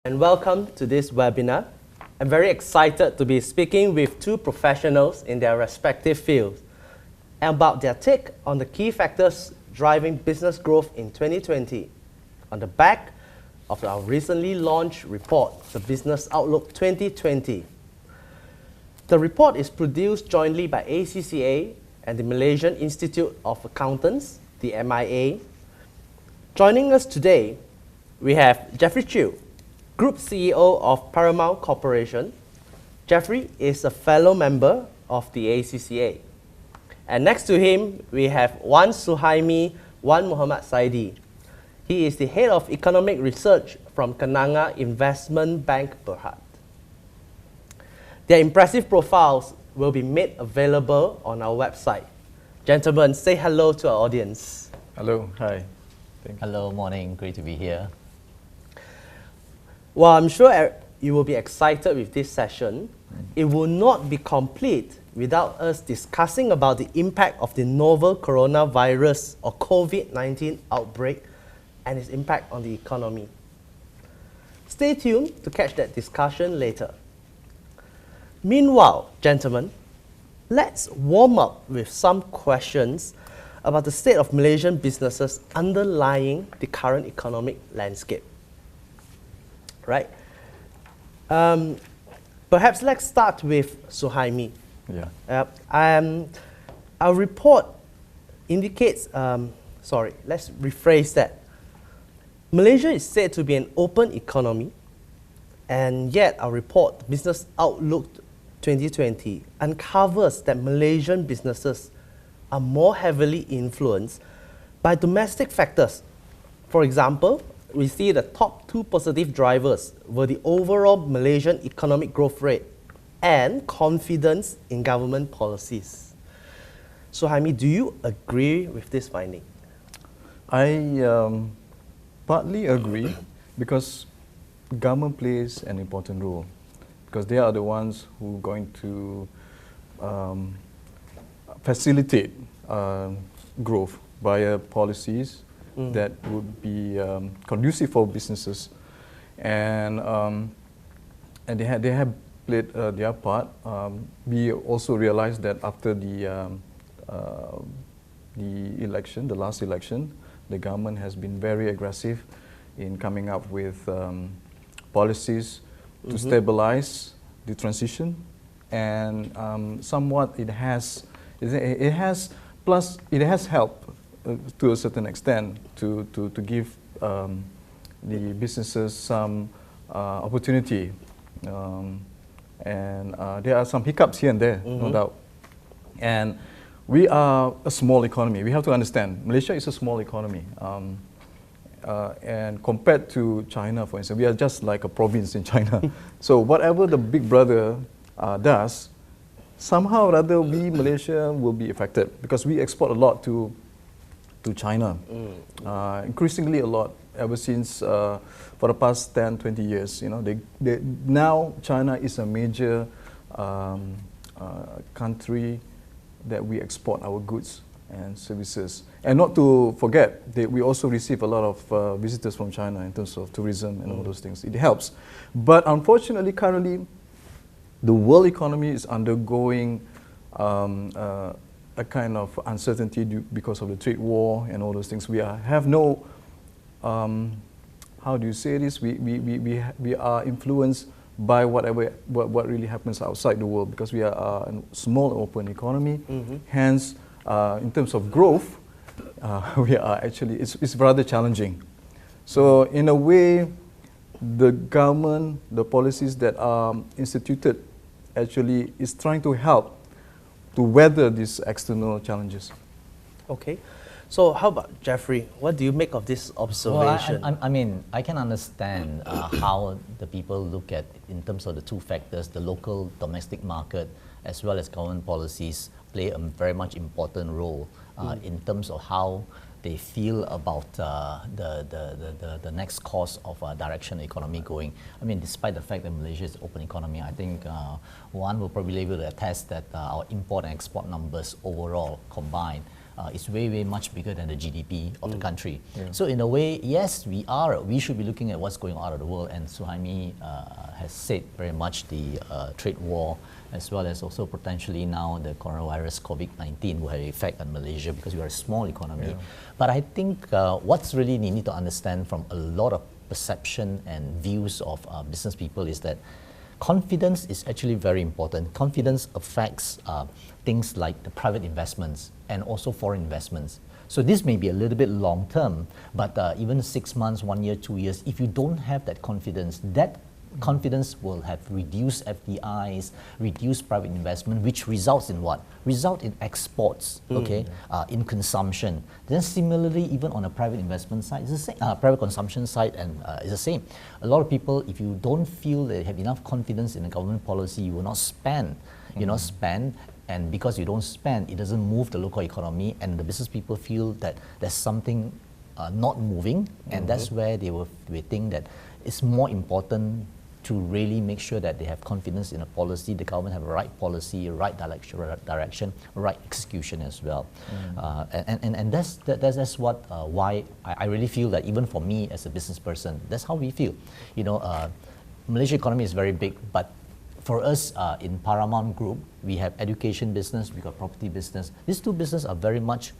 and welcome to this webinar. I'm very excited to be speaking with two professionals in their respective fields about their take on the key factors driving business growth in 2020 on the back of our recently launched report, the Business Outlook 2020. The report is produced jointly by ACCA and the Malaysian Institute of Accountants, the MIA. Joining us today, we have Jeffrey Chew, Group CEO of Paramount Corporation. Jeffrey is a fellow member of the ACCA. And next to him, we have Wan Suhaimi Wan Muhammad Saidi. He is the Head of Economic Research from Kenanga Investment Bank Berhad. Their impressive profiles will be made available on our website. Gentlemen, say hello to our audience. Hello, hi. Hello, morning, great to be here. Well, I'm sure you will be excited with this session. It will not be complete without us discussing about the impact of the novel coronavirus or COVID-19 outbreak and its impact on the economy. Stay tuned to catch that discussion later. Meanwhile, gentlemen, let's warm up with some questions about the state of Malaysian businesses underlying the current economic landscape. Right? Perhaps let's start with Suhaimi. Yeah. Our report indicates, let's rephrase that. Malaysia is said to be an open economy, and yet our report, Business Outlook 2020, uncovers that Malaysian businesses are more heavily influenced by domestic factors. For example, we see the top two positive drivers were the overall Malaysian economic growth rate and confidence in government policies. So, Jaime, do you agree with this finding? I partly agree because government plays an important role because they are the ones who are going to facilitate growth via policies that would be conducive for businesses, and they have played their part. We also realized that after the election, the last election, the government has been very aggressive in coming up with policies to stabilize the transition, and somewhat it has helped to a certain extent to give the businesses some opportunity, and there are some hiccups here and there, no doubt. And we are a small economy. We have to understand Malaysia is a small economy, and compared to China, for instance, we are just like a province in China. So whatever the big brother does, somehow or other we Malaysia will be affected because we export a lot to China, increasingly a lot ever since for the past 10, 20 years. You know, now China is a major country that we export our goods and services. And not to forget that we also receive a lot of visitors from China in terms of tourism and all those things. It helps. But unfortunately, currently, the world economy is undergoing a kind of uncertainty because of the trade war and all those things. We have no, how do you say this? We are influenced by what really happens outside the world because we are a small open economy. Hence, in terms of growth, we are actually, it's rather challenging. So in a way, the government, the policies that are instituted actually is trying to help to weather these external challenges. Okay. So how about Jeffrey? What do you make of this observation? Well, I mean, I can understand how the people look at, in terms of the two factors, the local domestic market as well as government policies play a very much important role in terms of how they feel about the next course of direction the economy going. I mean, despite the fact that Malaysia is an open economy, I think one will probably be able to attest that our import and export numbers overall combined is way much bigger than the GDP of the country. So in a way, yes, we should be looking at what's going on out of the world, and Suhaimi has said very much the trade war, as well as also potentially now the coronavirus COVID-19 will have an effect on Malaysia because we are a small economy. But I think what's really need to understand from a lot of perception and views of business people is that confidence is actually very important. Confidence affects things like the private investments and also foreign investments. So this may be a little bit long term, but even 6 months, 1 year, 2 years, if you don't have that confidence will have reduced FDIs, reduced private investment, which results in what? Result in exports, okay, in consumption. Then similarly, even on a private investment side, it's the same, private consumption side, and it's the same. A lot of people, if you don't feel they have enough confidence in the government policy, you will not spend. You not spend, and because you don't spend, it doesn't move the local economy, and the business people feel that there's something not moving, and that's where they think that it's more important to really make sure that they have confidence in a policy, the government have a right policy, a right direction, right execution as well. And that's what why I really feel that even for me as a business person, that's how we feel. You know, Malaysia economy is very big, but for us in Paramount Group, we have education business, we got property business. These two businesses are very much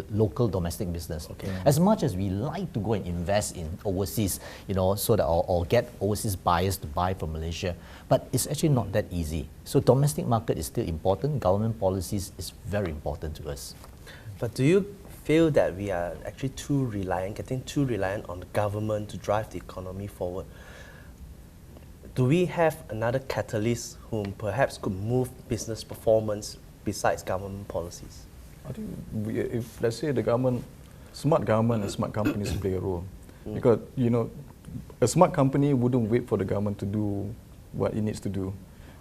local domestic business. As much as we like to go and invest in overseas, you know, so that or get overseas buyers to buy from Malaysia, but it's actually not that easy. So domestic market is still important. Government policies is very important to us. But do you feel that we are actually getting too reliant on the government to drive the economy forward? Do we have another catalyst whom perhaps could move business performance besides government policies? I think if, let's say, the government, smart government and smart companies play a role. Because, you know, a smart company wouldn't wait for the government to do what it needs to do.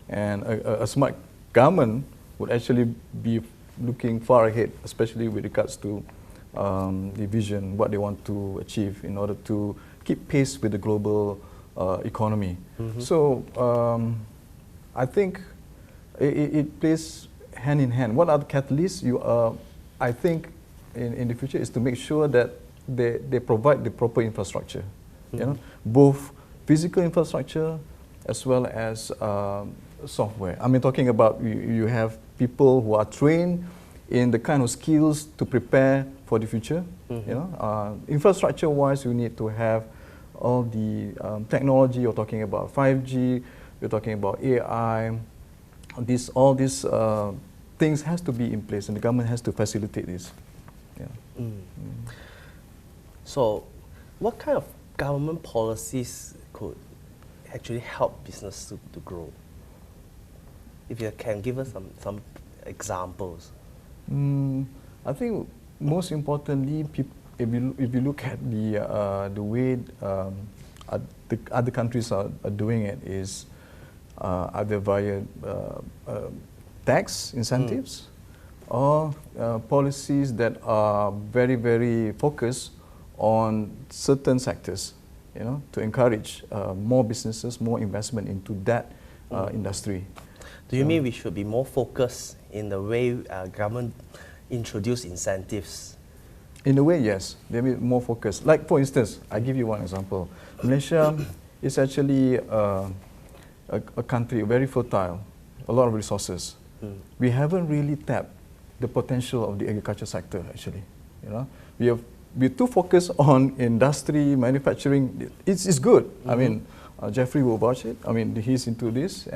And a smart government would actually be looking far ahead, especially with regards to the vision, what they want to achieve in order to keep pace with the global economy. So I think it plays hand in hand. What are the catalysts? I think in the future is to make sure that they provide the proper infrastructure, you know, both physical infrastructure as well as software. I mean, talking about you have people who are trained in the kind of skills to prepare for the future. You know, infrastructure-wise, you need to have all the technology. You're talking about 5G. You're talking about AI. All these things has to be in place, and the government has to facilitate this. So, what kind of government policies could actually help business to grow? If you can give us some examples. I think most importantly, if you look at the way the other countries are doing it, is either via tax incentives or policies that are very focused on certain sectors, you know, to encourage more businesses, more investment into that industry. Do you mean we should be more focused in the way government introduce incentives? In a way, yes. They be more focused. Like, for instance, I give you one example. Malaysia is actually a country very fertile, a lot of resources. We haven't really tapped the potential of the agriculture sector, actually. You know, we're too focused on industry, manufacturing. It's good. I mean, Jeffrey will vouch it. I mean, he's into this,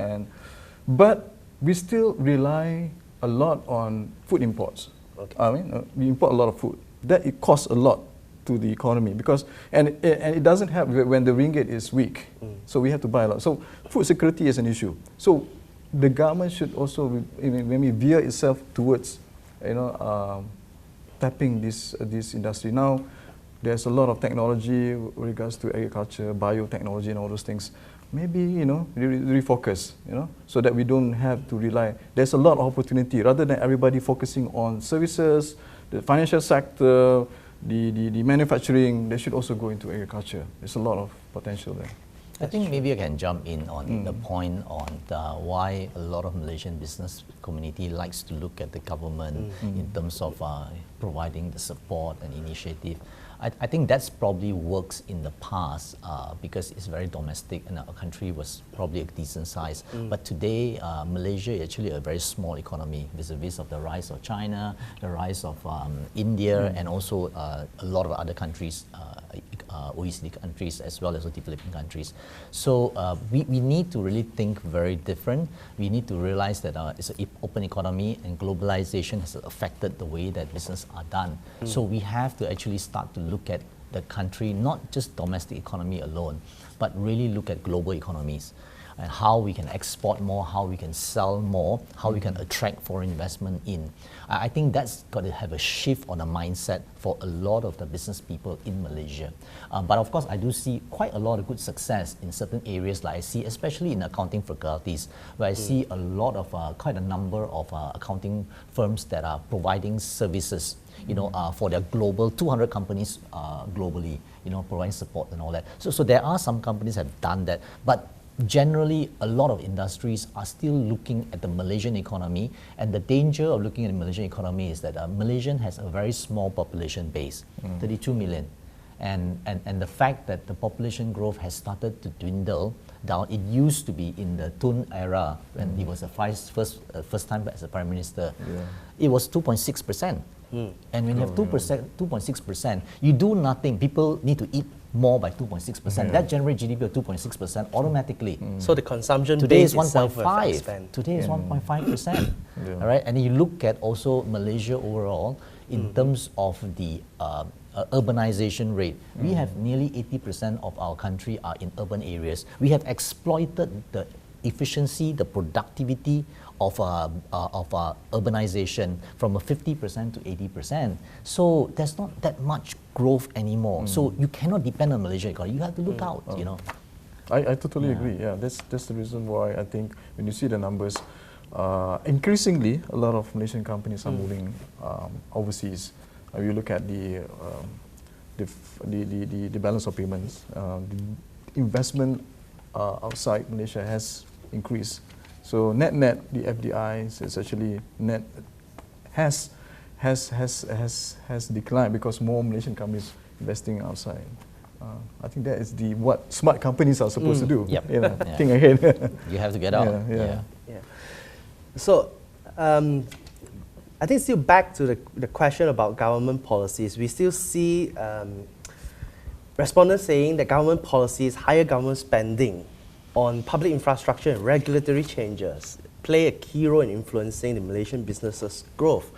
but we still rely a lot on food imports. I mean, we import a lot of food. That it costs a lot to the economy because it doesn't help when the ringgit is weak. So we have to buy a lot. So food security is an issue. So the government should also maybe veer itself towards, you know, tapping this industry. Now, there's a lot of technology with regards to agriculture, biotechnology, and all those things. Maybe, you know, refocus, you know, so that we don't have to rely. There's a lot of opportunity rather than everybody focusing on services, the financial sector, the manufacturing. They should also go into agriculture. There's a lot of potential there. I think maybe I can jump in on the point on why a lot of Malaysian business community likes to look at the government in terms of providing the support and initiative. I think that's probably works in the past because it's very domestic and our country was probably a decent size. But today, Malaysia is actually a very small economy vis-a-vis of the rise of China, the rise of India, and also a lot of other countries, OECD countries as well as the developing countries. So we need to really think very different. We need to realize that it's an open economy and globalization has affected the way that business are done. So we have to actually start to look at the country, not just domestic economy alone, but really look at global economies and how we can export more, how we can sell more, how we can attract foreign investment in. I think that's got to have a shift on the mindset for a lot of the business people in Malaysia. But of course, I do see quite a lot of good success in certain areas like I see, especially in accounting faculties, where I see a lot of, quite a number of accounting firms that are providing services, for their global 200 companies globally, providing support and all that. So there are some companies that have done that, but generally, a lot of industries are still looking at the Malaysian economy, and the danger of looking at the Malaysian economy is that Malaysian has a very small population base, 32 million. And the fact that the population growth has started to dwindle down, it used to be in the Tun era when he was the first time as a Prime Minister, it was 2.6%. And when you have 2.6%, you do nothing, people need to eat more by 2.6%. That generates GDP of 2.6% automatically. So the consumption today base is 1.5. Today is 1.5%. All right, and you look at also Malaysia overall in terms of the urbanization rate. We have nearly 80% of our country are in urban areas. We have exploited the efficiency, the productivity of urbanization from a 50% to 80%. So there's not that much growth anymore. So you cannot depend on Malaysia economy. You have to look out, I totally agree. Yeah, that's the reason why I think when you see the numbers, increasingly a lot of Malaysian companies are moving overseas. You look at the balance of payments, the investment outside Malaysia has increased. So net the FDI is actually net has declined because more Malaysian companies investing outside. I think that is what smart companies are supposed to do. Think ahead. You have to get out. Yeah. So I think still back to the question about government policies, we still see respondents saying that government policies, higher government spending on public infrastructure and regulatory changes play a key role in influencing the Malaysian businesses' growth.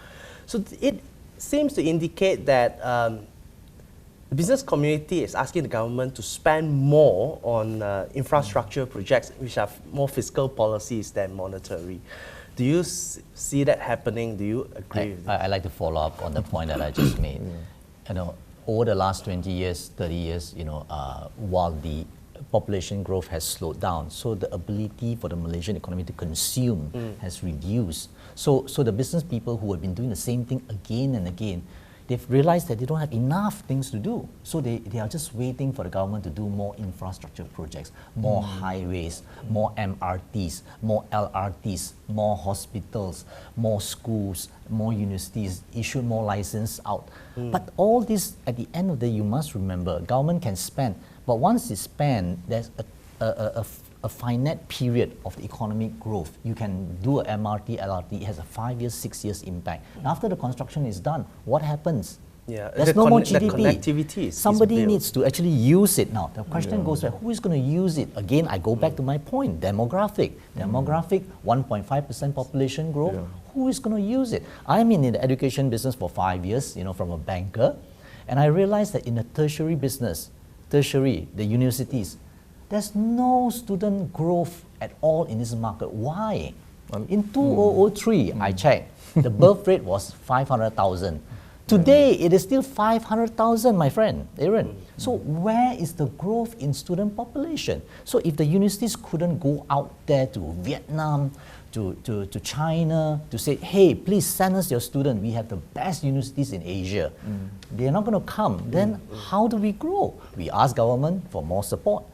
So it seems to indicate that the business community is asking the government to spend more on infrastructure projects which have more fiscal policies than monetary. Do you see that happening? Do you agree with this? I'd like to follow up on the point that I just made. Over the last 20 years, 30 years, while the population growth has slowed down, so the ability for the Malaysian economy to consume has reduced. So the business people who have been doing the same thing again and again, they've realized that they don't have enough things to do. So they are just waiting for the government to do more infrastructure projects, more highways, more MRTs, more LRTs, more hospitals, more schools, more universities, issue more license out. But all this, at the end of the day, you must remember, government can spend, but once it's spent, there's a finite period of the economic growth. You can do a MRT, LRT, it has a 5 years, 6 years impact. And after the construction is done, what happens? There's no more GDP. Somebody needs to actually use it now. The question goes back, who is going to use it? Again, I go back to my point, demographic. Demographic, 1.5% population growth. Who is going to use it? I'm in the education business for 5 years, from a banker, and I realized that in the tertiary business, the universities, there's no student growth at all in this market. Why? In 2003, I checked, the birth rate was 500,000. Today, it is still 500,000, my friend, Aaron. So where is the growth in student population? So if the universities couldn't go out there to Vietnam, to China, to say, hey, please send us your student. We have the best universities in Asia. They're not going to come. Then how do we grow? We ask government for more support.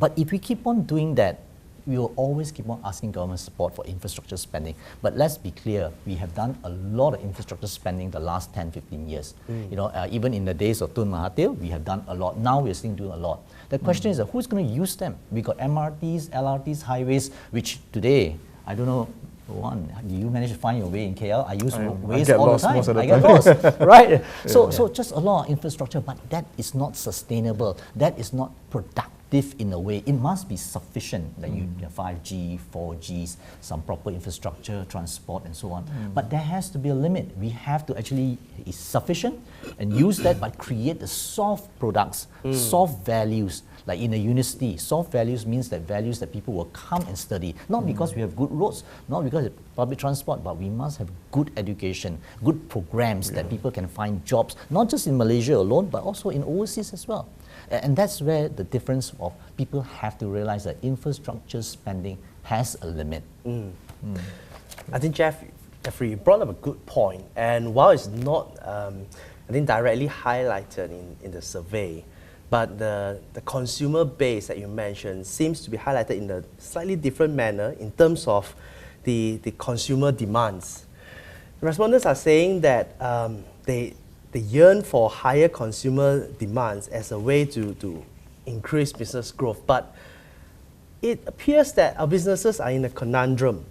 But if we keep on doing that, we will always keep on asking government support for infrastructure spending. But let's be clear, we have done a lot of infrastructure spending the last 10, 15 years. You know, even in the days of Tun Mahathir, we have done a lot. Now we're still doing a lot. The question is, who's going to use them? We got MRTs, LRTs, highways, which today, I don't know, Juan, do you manage to find your way in KL? I use Waze all the time. Most of the I get lost, right? So just a lot of infrastructure, but that is not sustainable. That is not productive in a way. It must be sufficient, like you have 5G, 4Gs, some proper infrastructure, transport, and so on. But there has to be a limit. We have to actually is sufficient and use that, but create the soft products, soft values. Like in a university, soft values means that values that people will come and study, not because we have good roads, not because of public transport, but we must have good education, good programs that people can find jobs, not just in Malaysia alone, but also in overseas as well. And that's where the difference of people have to realize that infrastructure spending has a limit. I think Jeffrey, you brought up a good point, and while it's not, I think, directly highlighted in the survey, but the consumer base that you mentioned seems to be highlighted in a slightly different manner in terms of the consumer demands. The respondents are saying that they yearn for higher consumer demands as a way to increase business growth. But it appears that our businesses are in a conundrum.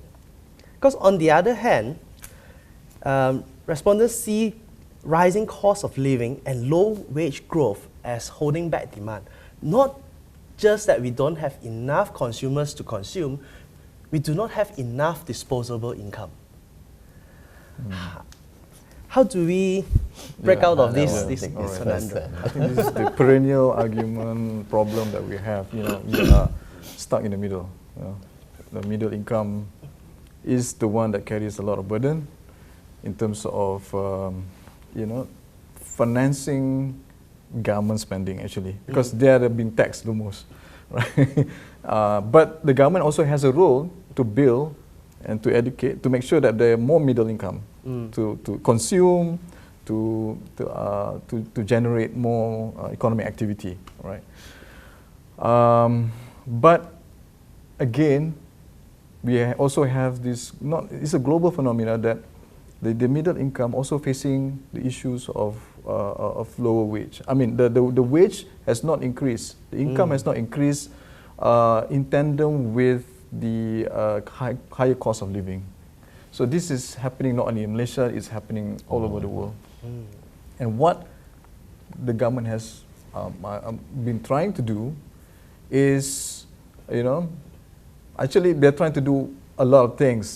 Because on the other hand, respondents see rising cost of living and low wage growth as holding back demand. Not just that we don't have enough consumers to consume, we do not have enough disposable income. How do we break out of this conundrum? I think this is the perennial argument problem that we have. You know, we are stuck in the middle. You know. The middle income is the one that carries a lot of burden in terms of financing government spending, actually, because they are being taxed the most, right? But the government also has a role to build and to educate, to make sure that there are more middle income to consume, to generate more economic activity, right? But again, we also have this, it's a global phenomenon that the middle income also facing the issues of lower wage. I mean, the wage has not increased. The income has not increased in tandem with the higher cost of living. So this is happening not only in Malaysia, it's happening all over the world. And what the government has been trying to do is, actually they're trying to do a lot of things,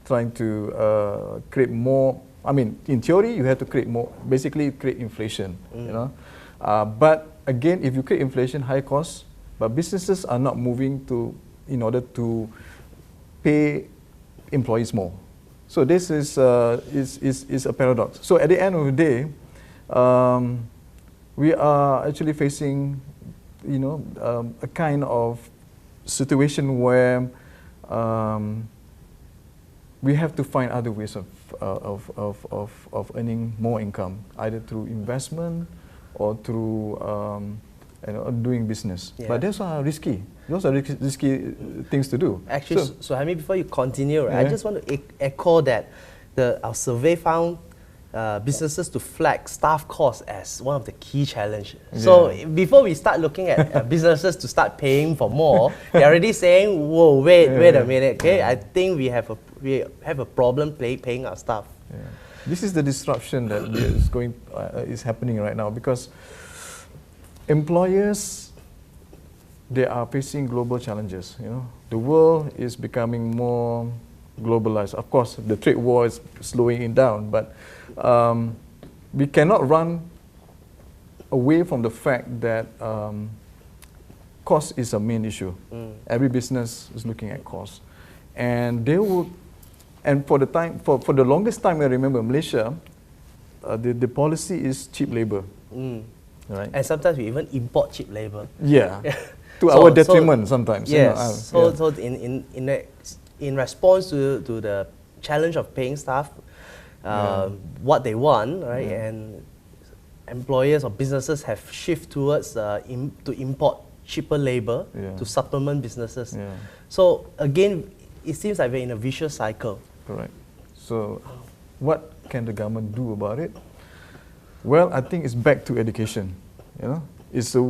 trying to create more. I mean, in theory, you have to create more, basically create inflation, but again, if you create inflation, high costs, but businesses are not moving in order to pay employees more. So this is a paradox. So at the end of the day, we are actually facing, a kind of situation where we have to find other ways of earning more income, either through investment or through doing business. Yeah. But those are risky. Those are risky things to do. Actually, so Hamid, before you continue, I just want to echo that our survey found businesses to flag staff costs as one of the key challenges. Yeah. So before we start looking at businesses to start paying for more, they're already saying, "Whoa, wait a minute. Okay, I think we have a problem paying our staff." Yeah. This is the disruption that is happening right now, because employers, they are facing global challenges. The world is becoming more globalized. Of course, the trade war is slowing it down, but we cannot run away from the fact that cost is a main issue. Every business is looking at cost, and they will. And for the longest time, I remember Malaysia, the policy is cheap labor. Right? And sometimes we even import cheap labor. Yeah, to our detriment sometimes. Yes. So in response to the challenge of paying staff what they want, right? And employers or businesses have shifted towards to import cheaper labor Yeah. to supplement businesses. Yeah. So again, it seems like we're in a vicious cycle. Correct. So, what can the government do about it? Well, I think it's back to education. You know, it's a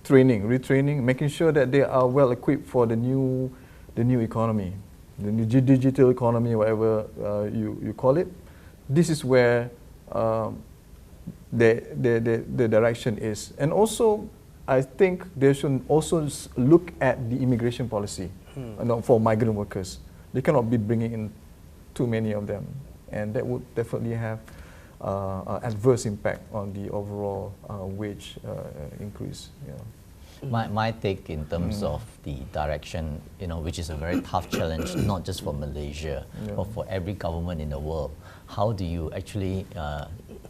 training, retraining, making sure that they are well equipped for the new economy, the new digital economy, whatever you call it. This is where the direction is, and also I think they should also look at the immigration policy for migrant workers. They cannot be bringing in too many of them, and that would definitely have adverse impact on the overall wage increase. Yeah. My take in terms of the direction, which is a very tough challenge, not just for Malaysia, but for every government in the world. How do you actually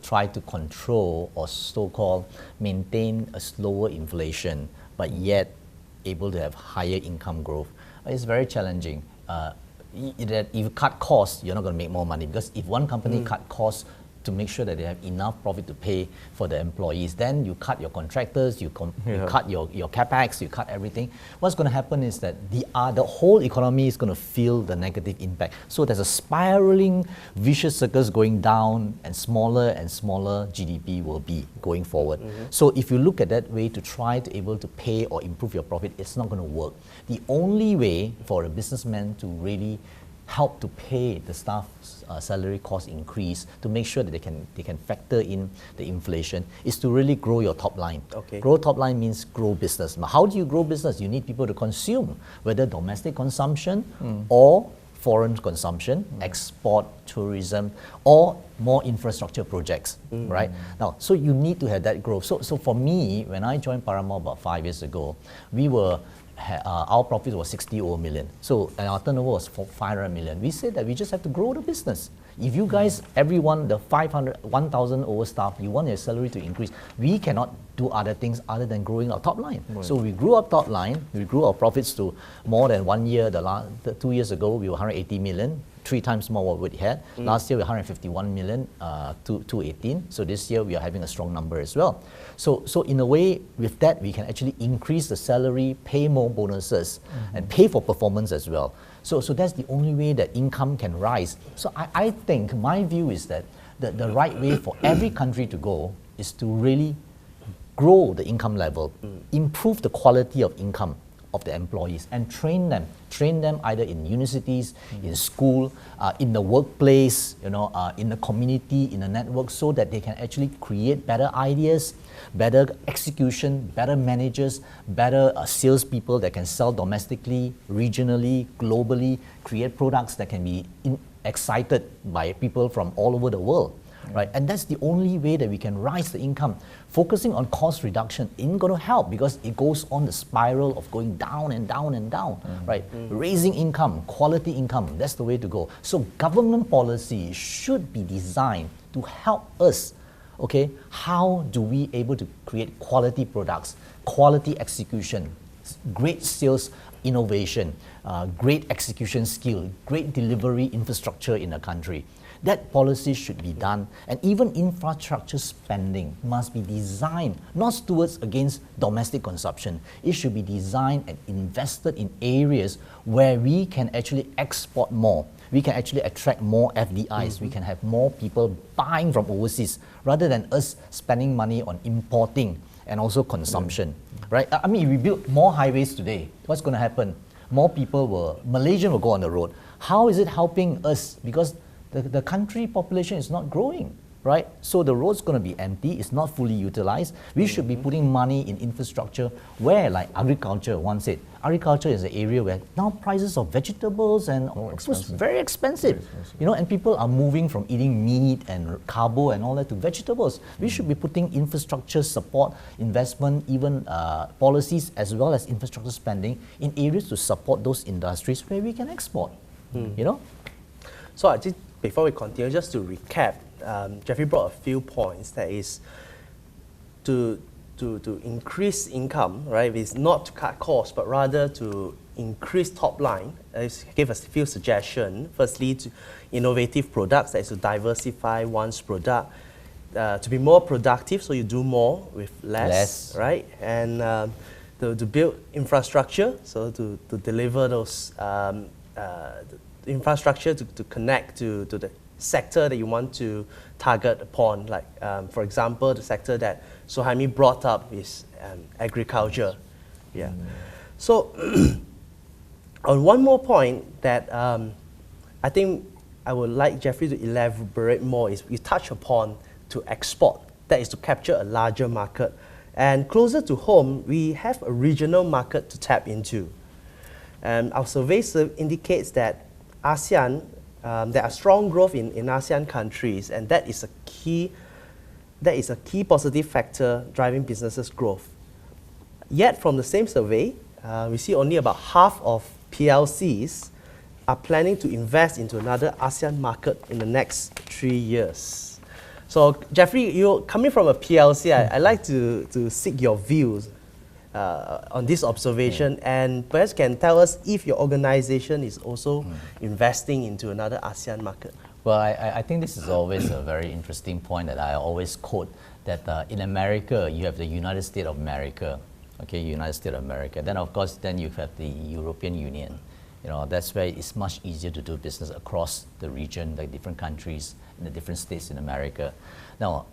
try to control or so-called maintain a slower inflation, but yet able to have higher income growth? It's very challenging. If you cut costs, you're not going to make more money, because if one company cut costs to make sure that they have enough profit to pay for the employees, then you cut your contractors, you cut your capex, you cut everything. What's going to happen is that the whole economy is going to feel the negative impact. So there's a spiraling vicious circle going down, and smaller GDP will be going forward. So if you look at that way to try to able to pay or improve your profit, it's not going to work. The only way for a businessman to really help to pay the staff's salary cost increase, to make sure that they can factor in the inflation, is to really grow your top line. Okay. Grow top line means grow business. How do you grow business? You need people to consume, whether domestic consumption or foreign consumption, export, tourism, or more infrastructure projects, right? Now, so you need to have that growth. So for me, when I joined Paramount about 5 years ago, our profit was 60 million. So, and our turnover was 500 million. We said that we just have to grow the business. If you guys, everyone, the 1,000 over staff, you want your salary to increase, we cannot do other things other than growing our top line. Right. So we grew our top line, we grew our profits to more than 1 year. The 2 years ago, we were 180 million. 3 times more what we had. Last year we were 151 million, 218. So this year we are having a strong number as well. So in a way, with that we can actually increase the salary, pay more bonuses, and pay for performance as well. So that's the only way that income can rise. So I think my view is that the right way for every country to go is to really grow the income level, improve the quality of income of the employees, and train them either in universities, in school, in the workplace, in the community, in the network, so that they can actually create better ideas, better execution, better managers, better salespeople that can sell domestically, regionally, globally, create products that can be excited by people from all over the world. Right? And that's the only way that we can rise the income. Focusing on cost reduction ain't going to help, because it goes on the spiral of going down and down and down. Right? Raising income, quality income, that's the way to go. So government policy should be designed to help us. Okay, how do we able to create quality products, quality execution, great sales innovation, great execution skill, great delivery infrastructure in a country? That policy should be done, and even infrastructure spending must be designed not towards against domestic consumption. It should be designed and invested in areas where we can actually export more. We can actually attract more FDIs. We can have more people buying from overseas rather than us spending money on importing and also consumption. Right? I mean, if we build more highways today, what's going to happen? More people Malaysian will go on the road. How is it helping us? Because the country population is not growing, right? So the road's going to be empty, it's not fully utilized. We should be putting money in infrastructure where, like agriculture, one said, agriculture is an area where now prices of vegetables and it's very expensive. And people are moving from eating meat and carbo and all that to vegetables. We should be putting infrastructure support, investment, even policies, as well as infrastructure spending in areas to support those industries where we can export, So I think before we continue, just to recap, Jeffrey brought a few points. That is to increase income, right? It's not to cut costs, but rather to increase top line. I gave us a few suggestions. Firstly, to innovative products, that is to diversify one's product, to be more productive, so you do more with less. Right? And to build infrastructure, so to deliver those infrastructure to connect to the sector that you want to target upon. Like, for example, the sector that Suhaimi brought up is agriculture. Yeah. So, on one more point that I think I would like Jeffrey to elaborate more is you touch upon to export, that is to capture a larger market. And closer to home, we have a regional market to tap into. Our survey indicates that ASEAN, there are strong growth in ASEAN countries, and that is a key positive factor driving businesses growth. Yet from the same survey, we see only about half of PLCs are planning to invest into another ASEAN market in the next 3 years. So Jeffrey, you're coming from a PLC, I'd like to seek your views on this observation, and perhaps can tell us if your organization is also investing into another ASEAN market. Well, I think this is always a very interesting point that I always quote, that in America, you have the United States of America, okay, United States of America. Then of course, then you have the European Union. You know, that's where it's much easier to do business across the region, like different countries in the different states in America. Now,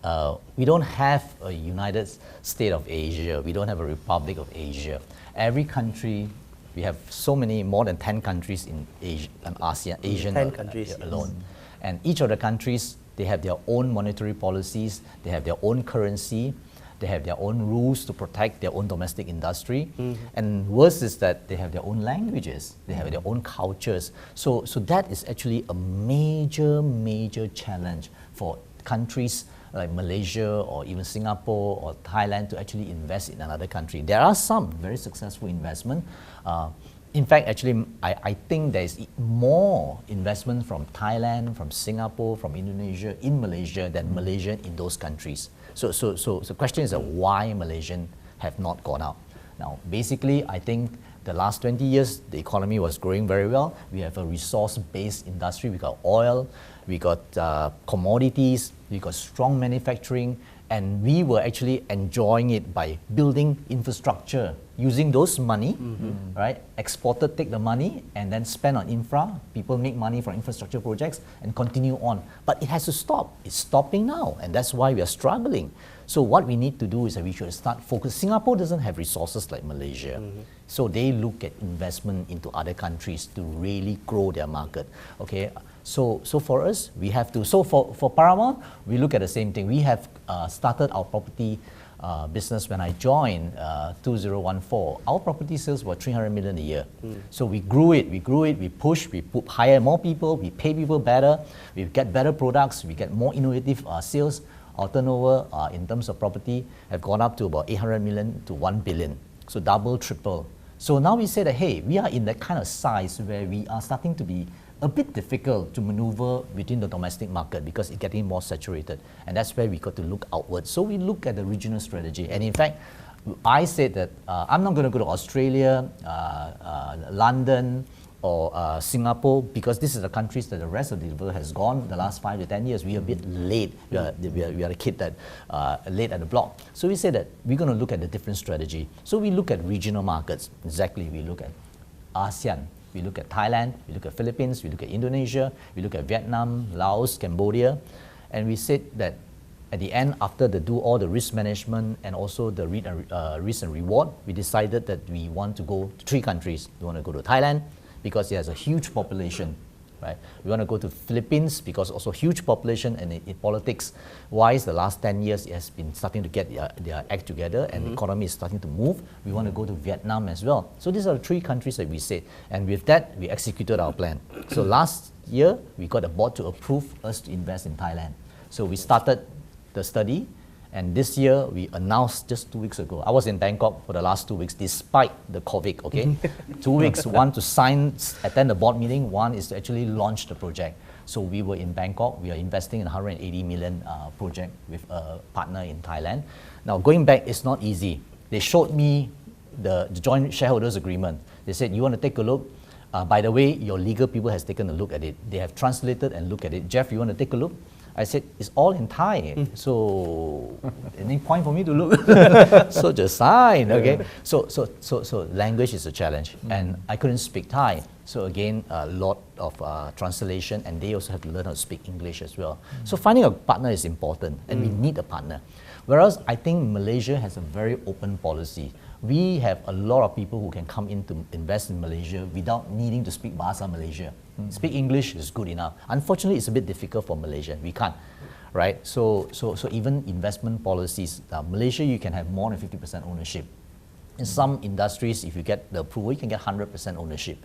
we don't have a United States of Asia. We don't have a Republic of Asia. Every country, we have so many, more than 10 countries in Asia, ASEAN, Asian 10 countries alone. And each of the countries, they have their own monetary policies, they have their own currency, they have their own rules to protect their own domestic industry. And worse is that they have their own languages, they have their own cultures. So that is actually a major challenge for countries like Malaysia or even Singapore or Thailand to actually invest in another country. There are some very successful investment. In fact, actually, I think there is more investment from Thailand, from Singapore, from Indonesia, in Malaysia than Malaysian in those countries. So the question is why Malaysian have not gone out. Now, basically, I think the last 20 years, the economy was growing very well. We have a resource-based industry. We got oil, we got commodities, we got strong manufacturing, and we were actually enjoying it by building infrastructure, using those money, right? Exported, take the money, and then spend on infra. People make money from infrastructure projects and continue on. But it has to stop. It's stopping now, and that's why we are struggling. So what we need to do is that we should start focus. Singapore doesn't have resources like Malaysia. So they look at investment into other countries to really grow their market. Okay. So for us, we have to, so for Paramount, we look at the same thing. We have started our property business when I joined 2014. Our property sales were 300 million a year. So we grew it, we pushed, we hire more people, we pay people better, we get better products, we get more innovative sales. Our turnover in terms of property have gone up to about 800 million to 1 billion. So double, triple. So now we say that, hey, we are in that kind of size where we are starting to be a bit difficult to maneuver within the domestic market because it's getting more saturated. And that's where we got to look outward. So we look at the regional strategy. And in fact, I said that I'm not going to go to Australia, London, or Singapore, because this is the countries that the rest of the world has gone the last 5 to 10 years. We are a bit late. We are the kid that late at the block. So we say that we're going to look at the different strategy. So we look at regional markets. Exactly, we look at ASEAN. We look at Thailand, we look at Philippines, we look at Indonesia, we look at Vietnam, Laos, Cambodia, and we said that at the end, after do all the risk management and also the risk and reward, we decided that we want to go to 3 countries. We want to go to Thailand because it has a huge population, right? We want to go to Philippines because also huge population, and in politics wise, the last 10 years it has been starting to get their act together, and the economy is starting to move. We want to go to Vietnam as well. So these are the 3 countries that we said, and with that we executed our plan. So last year we got the board to approve us to invest in Thailand. So we started the study, and this year we announced just 2 weeks ago. I was in Bangkok for the last 2 weeks despite the COVID, okay? 2 weeks, one to attend the board meeting, one is to actually launch the project. So we were in Bangkok, we are investing in a 180 million project with a partner in Thailand. Now going back, it's not easy. They showed me the joint shareholders agreement. They said, you want to take a look? By the way, your legal people has taken a look at it. They have translated and looked at it. Jeff, you want to take a look? I said, it's all in Thai. So, any point for me to look? So just sign, okay? So language is a challenge. And I couldn't speak Thai. So again, a lot of translation, and they also have to learn how to speak English as well. So finding a partner is important, and we need a partner. Whereas I think Malaysia has a very open policy. We have a lot of people who can come in to invest in Malaysia without needing to speak Bahasa Malaysia. Speak English is good enough. Unfortunately, it's a bit difficult for Malaysia. We can't, right? So even investment policies, Malaysia, you can have more than 50% ownership. In some industries, if you get the approval, you can get 100% ownership.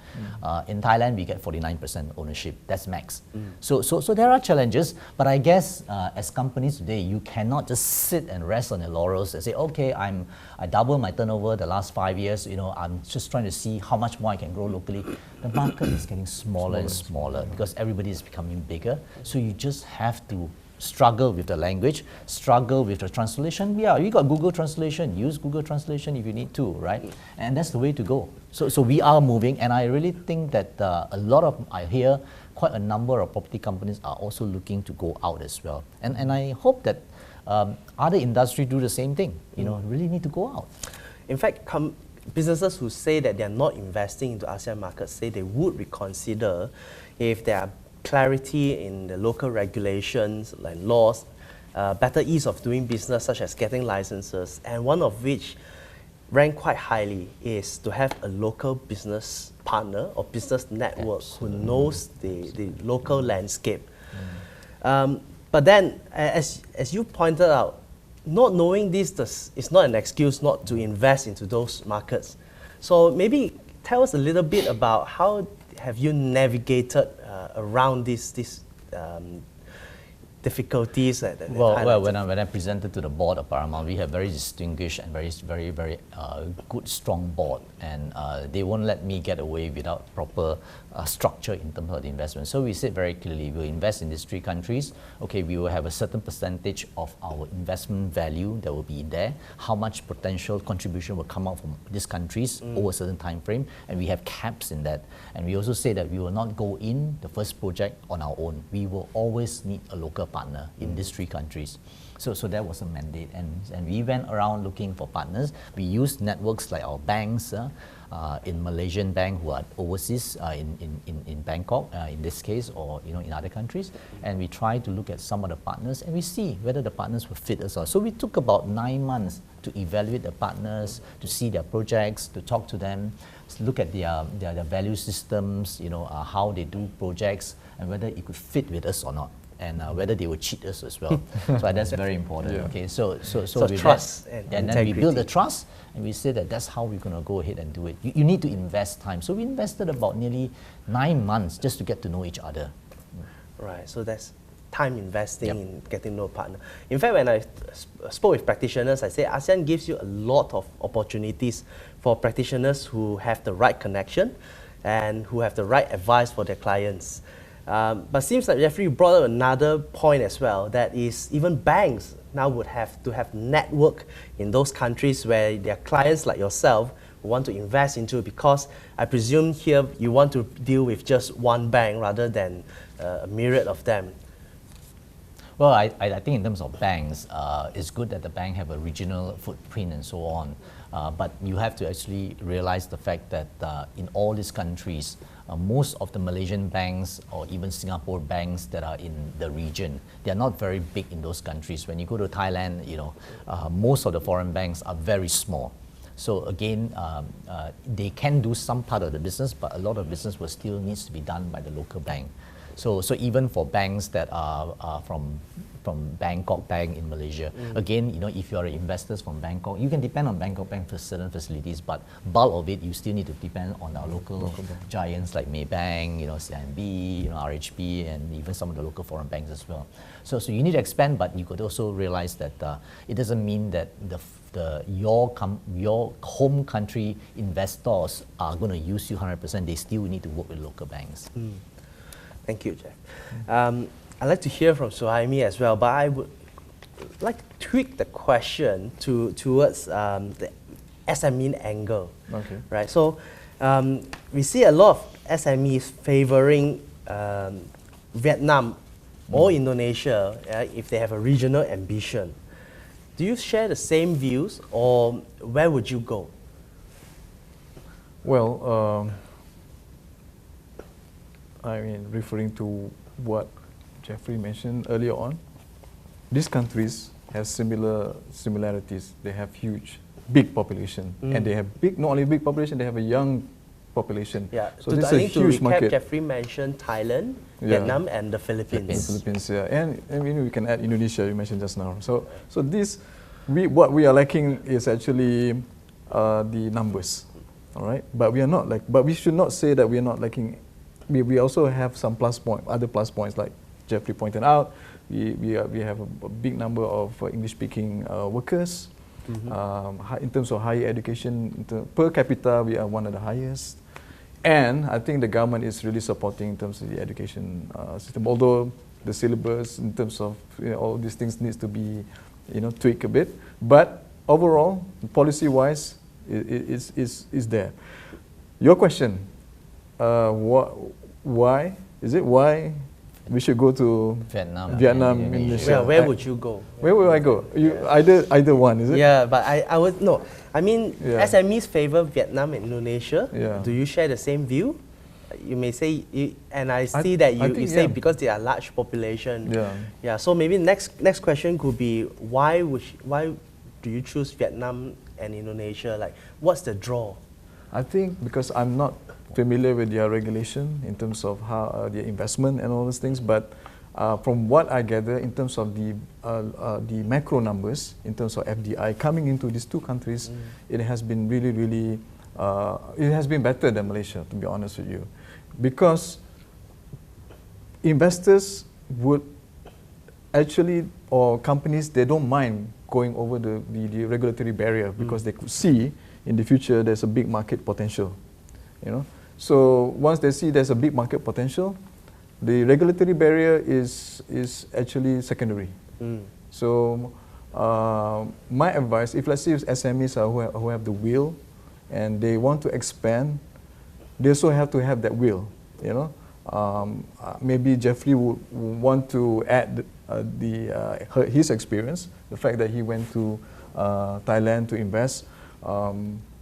In Thailand, we get 49% ownership. That's max. So there are challenges, but I guess as companies today, you cannot just sit and rest on your laurels and say, okay, I doubled my turnover the last 5 years. I'm just trying to see how much more I can grow locally. The market is getting smaller and smaller because everybody is becoming bigger. So you just have to struggle with the language, struggle with the translation. Yeah, you got Google Translation. Use Google Translation if you need to, right? And that's the way to go. So we are moving, and I really think that I hear quite a number of property companies are also looking to go out as well. And I hope that other industries do the same thing. Really need to go out. In fact, businesses who say that they are not investing into ASEAN markets say they would reconsider if there are clarity in the local regulations and laws, better ease of doing business such as getting licenses, and one of which ranked quite highly is to have a local business partner or business network who knows the local landscape. But then, as you pointed out, not knowing this is not an excuse not to invest into those markets. So maybe tell us a little bit about how have you navigated around these difficulties? Well, when I presented to the board of Paramount, we have very distinguished and very good, strong board, and they won't let me get away without proper structure in terms of the investment. So we said very clearly, we'll invest in these 3 countries. Okay, we will have a certain percentage of our investment value that will be there. How much potential contribution will come out from these countries over a certain time frame, and we have caps in that. And we also say that we will not go in the first project on our own. We will always need a local partner in these 3 countries. So that was a mandate, and we went around looking for partners. We used networks like our banks, in Malaysian bank who are overseas, in Bangkok in this case, or in other countries, and we try to look at some of the partners, and we see whether the partners will fit us. So we took about 9 months to evaluate the partners, to see their projects, to talk to them, look at their value systems, how they do projects, and whether it could fit with us or not, and whether they would cheat us as well. So that's very important. Okay, so trust and then we build the trust, and we say that that's how we're going to go ahead and do it. You need to invest time. So we invested about nearly 9 months just to get to know each other. Right. So that's time investing in getting to know a partner. In fact, when I spoke with practitioners, I say ASEAN gives you a lot of opportunities for practitioners who have the right connection and who have the right advice for their clients. But seems like Jeffrey brought up another point as well, that is even banks now would have to have network in those countries where their clients like yourself want to invest into, because I presume here you want to deal with just one bank rather than a myriad of them. Well, I think in terms of banks, it's good that the bank have a regional footprint and so on. But you have to actually realize the fact that in all these countries, most of the Malaysian banks or even Singapore banks that are in the region, they are not very big in those countries. When you go to Thailand, most of the foreign banks are very small. So again, they can do some part of the business, but a lot of business will still needs to be done by the local bank. So even for banks that are from Bangkok Bank in Malaysia, again, if you are investors from Bangkok, you can depend on Bangkok Bank for certain facilities, but bulk of it, you still need to depend on our local giants like Maybank, CIMB, RHB, and even some of the local foreign banks as well. So you need to expand, but you could also realize that it doesn't mean that your home country investors are going to use you 100%. They still need to work with local banks. Thank you, Jeff. I'd like to hear from Suhaimi as well, but I would like to tweak the question towards the SME angle. Okay. Right. So we see a lot of SMEs favoring Vietnam or Indonesia, if they have a regional ambition, do you share the same views, or where would you go? Well, I mean, referring to what Jeffrey mentioned earlier on, these countries have similarities. They have big population, and they have not only big population, they have a young population. Yeah. So to, this I is a think huge to recap, market. Jeffrey mentioned Thailand, Vietnam, and the Philippines. The Philippines, yeah, and I mean we can add Indonesia. You mentioned just now. So this, what we are lacking is actually the numbers, all right. But we are not but we should not say that we are not lacking. We also have some other plus points, like Jeffrey pointed out. We have a big number of English-speaking workers. In terms of higher education, per capita, we are one of the highest. And I think the government is really supporting in terms of the education system. Although the syllabus, in terms of all these things, needs to be tweaked a bit. But overall, policy-wise, is there. Your question, why is it? Why we should go to Vietnam, Indonesia? Where would you go? Where would I go? Either one, is it? Yeah, but I would no. I mean, Yeah. SMEs favor Vietnam and Indonesia. Yeah. Do you share the same view? You may say, and I see that I you think, say yeah. because they are large population. Yeah. Yeah. So maybe next question could be why do you choose Vietnam and Indonesia? Like, what's the draw? I think because I'm not familiar with their regulation in terms of how their investment and all those things, but from what I gather in terms of the macro numbers, in terms of FDI coming into these two countries, it has been really it has been better than Malaysia, to be honest with you, because investors would actually, or companies, they don't mind going over the regulatory barrier because they could see in the future there's a big market potential, So once they see there's a big market potential, the regulatory barrier is actually secondary. So my advice, if let's say SMEs who have the will and they want to expand, they also have to have that will. Maybe Jeffrey would want to add his experience, the fact that he went to Thailand to invest.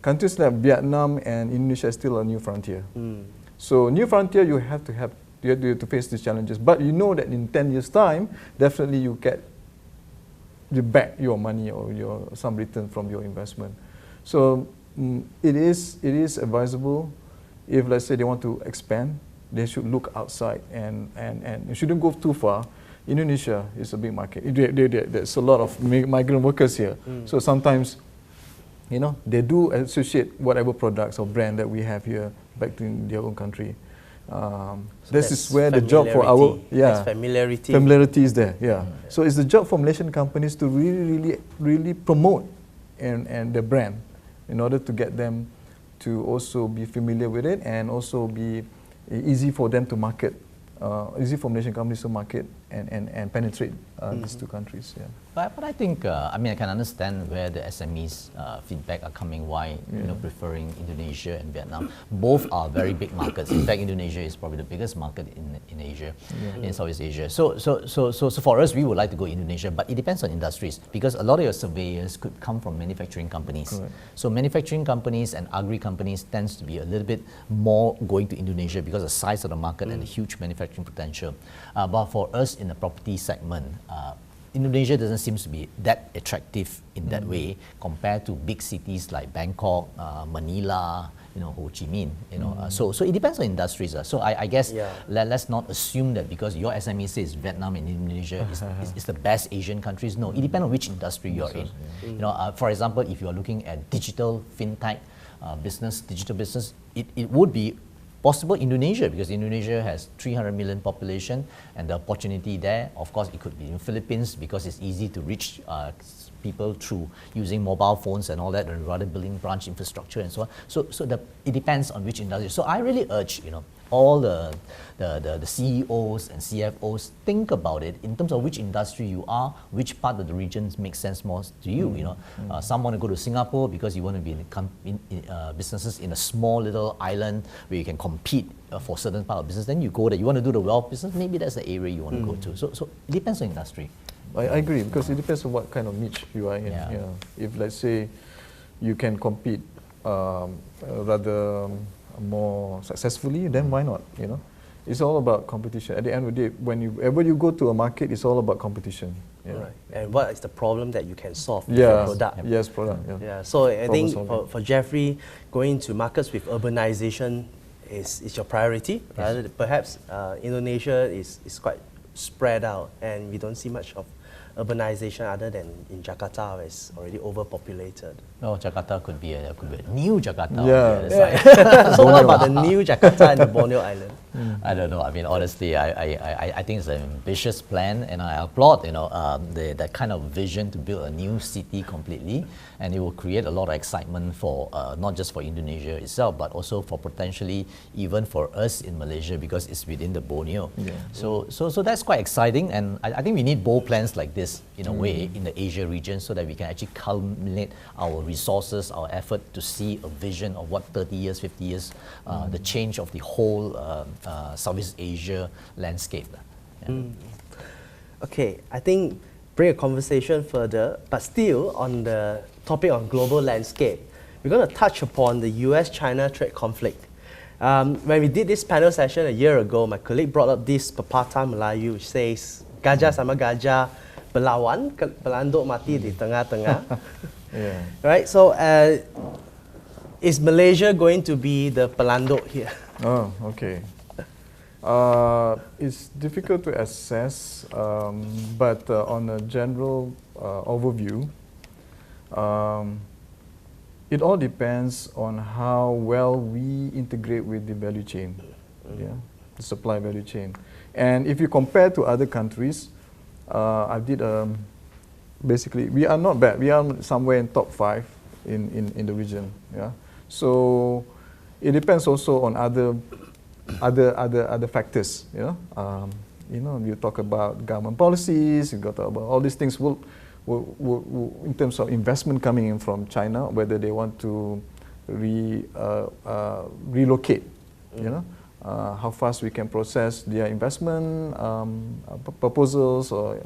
Countries like Vietnam and Indonesia are still a new frontier. So new frontier, you have to face these challenges. But you know that in 10 years' time, definitely you back your money or some return from your investment. So it is advisable, if let's say they want to expand, they should look outside and it shouldn't go too far. Indonesia is a big market. There's a lot of migrant workers here. So sometimes they do associate whatever products or brand that we have here back to their own country. This is where the job for familiarity is there. Yeah. So it's the job for Malaysian companies to really promote and the brand in order to get them to also be familiar with it and also be easy for them to market, easy for Malaysian companies to market and penetrate these two countries. Yeah. But I think, I can understand where the SMEs feedback are coming, why preferring Indonesia and Vietnam. Both are very big markets. In fact, Indonesia is probably the biggest market in Asia, in Southeast Asia. So for us, we would like to go Indonesia, but it depends on industries, because a lot of your surveyors could come from manufacturing companies. Correct. So manufacturing companies and agri companies tends to be a little bit more going to Indonesia because of the size of the market and the huge manufacturing potential. But for us in the property segment, Indonesia doesn't seem to be that attractive in that way compared to big cities like Bangkok, Manila, Ho Chi Minh. So it depends on industries. So I guess let's not assume that because your SME says Vietnam and Indonesia is the best Asian countries. No, it depends on which industry you're in. For example, if you are looking at digital fintech digital business, it would be possible Indonesia, because Indonesia has 300 million population and the opportunity there. Of course, it could be in Philippines because it's easy to reach people through using mobile phones and all that, rather building branch infrastructure and so on. So it depends on which industry. So I really urge, all the CEOs and CFOs think about it in terms of which industry you are, which part of the region makes sense most to you. You know, some want to go to Singapore because you want to be in businesses in a small little island where you can compete for certain part of business. Then you go there. You want to do the wealth business, maybe that's the area you want to go to. So it depends on industry. I agree, because it depends on what kind of niche you are in. Yeah. You know, if let's say you can compete rather more successfully, then why not? You know, it's all about competition. At the end of the day, whenever you go to a market, it's all about competition. Yeah. Right. And what is the problem that you can solve with Yeah. your product? Yes, product. Yeah. Yeah. So I think solving. for Jeffrey, going to markets with urbanization is your priority. Rather, perhaps Indonesia is quite spread out, and we don't see much of urbanization other than in Jakarta, where it's already overpopulated. No, Jakarta could be a new Jakarta. Yeah. On the other side. So what about the new Jakarta and the Borneo Island? I don't know. I mean, honestly, I think it's an ambitious plan, and I applaud, you know, that kind of vision to build a new city completely, and it will create a lot of excitement for not just for Indonesia itself, but also for potentially even for us in Malaysia, because it's within the Borneo. Yeah. So that's quite exciting, and I think we need bold plans like this in a way in the Asia region, so that we can actually culminate our resources, our effort to see a vision of what 30 years, 50 years, the change of the whole Southeast Asia landscape. Yeah. Okay, I think bring a conversation further, but still on the topic of global landscape, we're going to touch upon the US-China trade conflict. When we did this panel session a year ago, my colleague brought up this pepatah Melayu which says, gajah sama gajah berlawan, pelanduk mati di tengah-tengah. Yeah. Right, so is Malaysia going to be the pelanduk here? Oh, okay. It's difficult to assess, but on a general overview, it all depends on how well we integrate with the value chain, the supply value chain. And if you compare to other countries, I did basically, we are not bad. We are somewhere in top 5 in the region. Yeah. So it depends also on other factors. You know, you talk about government policies. You got to talk about all these things. Will in terms of investment coming in from China, whether they want to relocate. You know, how fast we can process their investment proposals or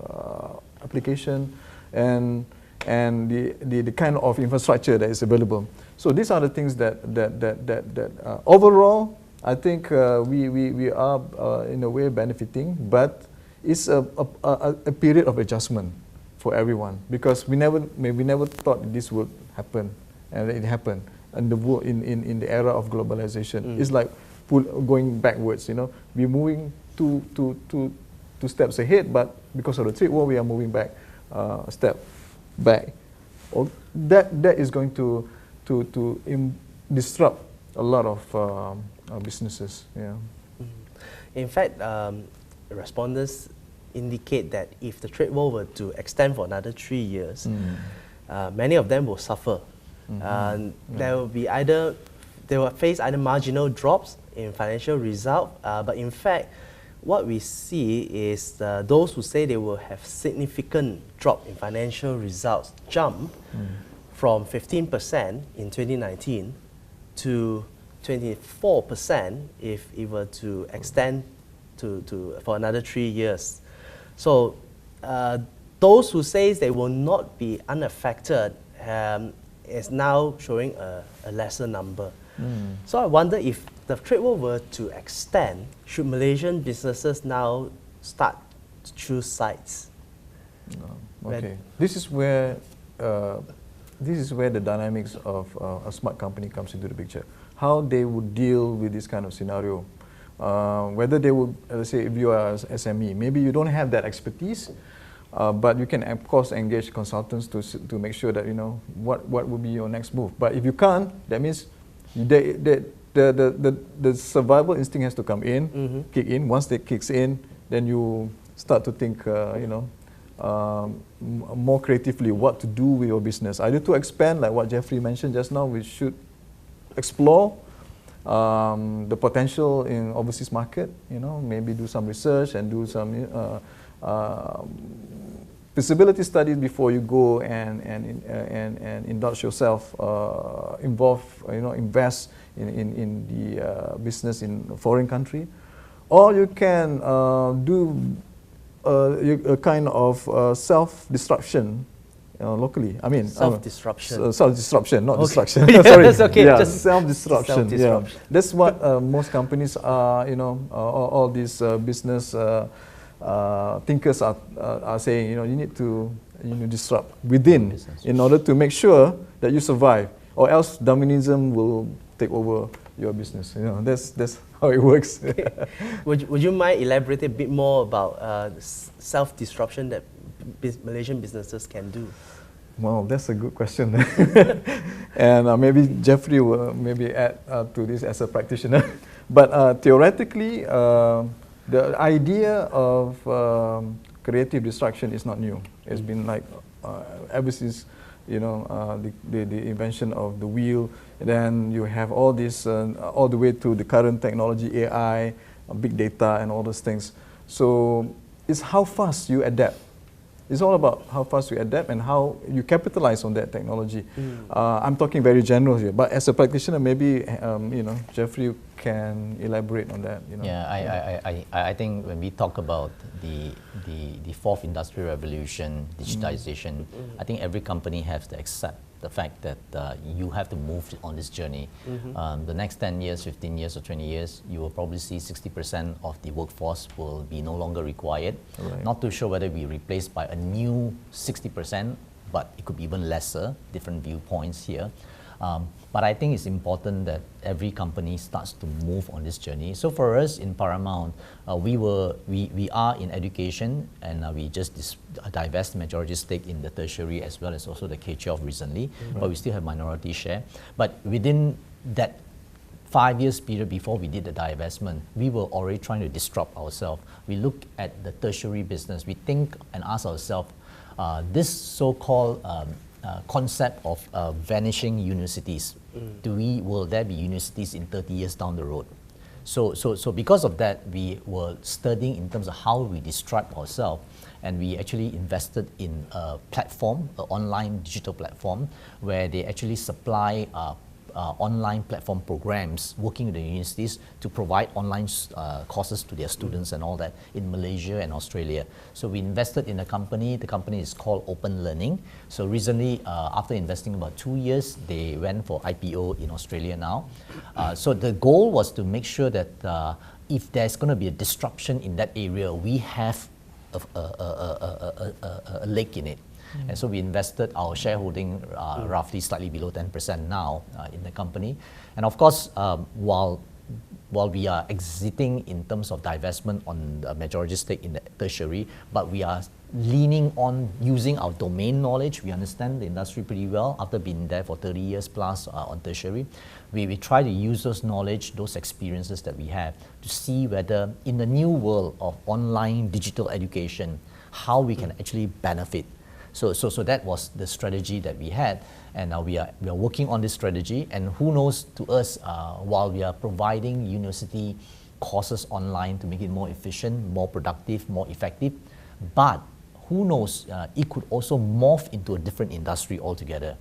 application, and the kind of infrastructure that is available. So these are the things that overall, I think we are in a way benefiting, but it's a period of adjustment for everyone, because we never thought this would happen, and it happened. And in the era of globalization, it's like going backwards. You know, we're moving two steps ahead, but because of the trade war, we are moving back a step back. That is going to disrupt a lot of businesses. Yeah. In fact, respondents indicate that if the trade war were to extend for another 3 years, many of them will suffer. There will be they will face either marginal drops in financial result, but in fact, what we see is those who say they will have significant drop in financial results jump from 15% in 2019 to 24% if it were to extend for another 3 years. So those who say they will not be unaffected is now showing a lesser number. So I wonder, if the trade war were to extend, should Malaysian businesses now start to choose sides? Okay, this is where the dynamics of a smart company comes into the picture. How they would deal with this kind of scenario. Whether they would, let's say, if you are an SME, maybe you don't have that expertise, but you can of course engage consultants to make sure that you know what would be your next move. But if you can't, that means the survival instinct has to come in, kick in. Once that kicks in, then you start to think, more creatively what to do with your business. Either to expand, like what Jeffrey mentioned just now, we should explore the potential in overseas market, maybe do some research and do some feasibility studies before you go and indulge yourself, invest in the business in a foreign country, or you can do a kind of self-disruption locally. I mean, self-disruption. Self-disruption, not okay. destruction. Yeah, Sorry. that's okay. Yeah, Just self-disruption. self-disruption. Yeah. That's what most companies are. All these business thinkers are saying. You need to disrupt within in order to make sure that you survive, or else Darwinism will take over your business. That's how it works. Okay. Would you mind elaborating a bit more about self-disruption that Malaysian businesses can do? Well, that's a good question. And maybe Jeffrey will maybe add to this as a practitioner. But theoretically, the idea of creative destruction is not new. It's been like ever since the invention of the wheel. Then you have all this all the way to the current technology, AI, big data, and all those things. So it's how fast you adapt. It's all about how fast you adapt and how you capitalize on that technology. I'm talking very general here, but as a practitioner, maybe Jeffrey can elaborate on that. Yeah, I think when we talk about the fourth industrial revolution, digitization, I think every company has to accept the fact that you have to move on this journey. The next 10 years, 15 years, or 20 years, you will probably see 60% of the workforce will be no longer required. Right. Not too sure whether we replaced by a new 60%, but it could be even lesser, different viewpoints here. But I think it's important that every company starts to move on this journey. So for us in Paramount, we are in education, and we just divest majority stake in the tertiary as well as also the K-12 recently, but we still have minority share. But within that 5 years period before we did the divestment, we were already trying to disrupt ourselves. We look at the tertiary business. We think and ask ourselves, this so-called concept of vanishing universities. Will there be universities in 30 years down the road? So because of that, we were studying in terms of how we disrupt ourselves, and we actually invested in a platform, an online digital platform, where they actually supply online platform programs working with the universities to provide online courses to their students and all that in Malaysia and Australia. So we invested in a company. The company is called Open Learning. So recently, after investing about 2 years, they went for IPO in Australia now. So the goal was to make sure that if there's going to be a disruption in that area, we have a leg in it. And so we invested our shareholding roughly slightly below 10% now in the company. And of course, while we are exiting in terms of divestment on the majority stake in the tertiary, but we are leaning on using our domain knowledge. We understand the industry pretty well after being there for 30 years plus on tertiary. We try to use those knowledge, those experiences that we have to see whether in the new world of online digital education, how we can actually benefit. So that was the strategy that we had, and now we are working on this strategy. And who knows, to us, while we are providing university courses online to make it more efficient, more productive, more effective, but who knows, it could also morph into a different industry altogether.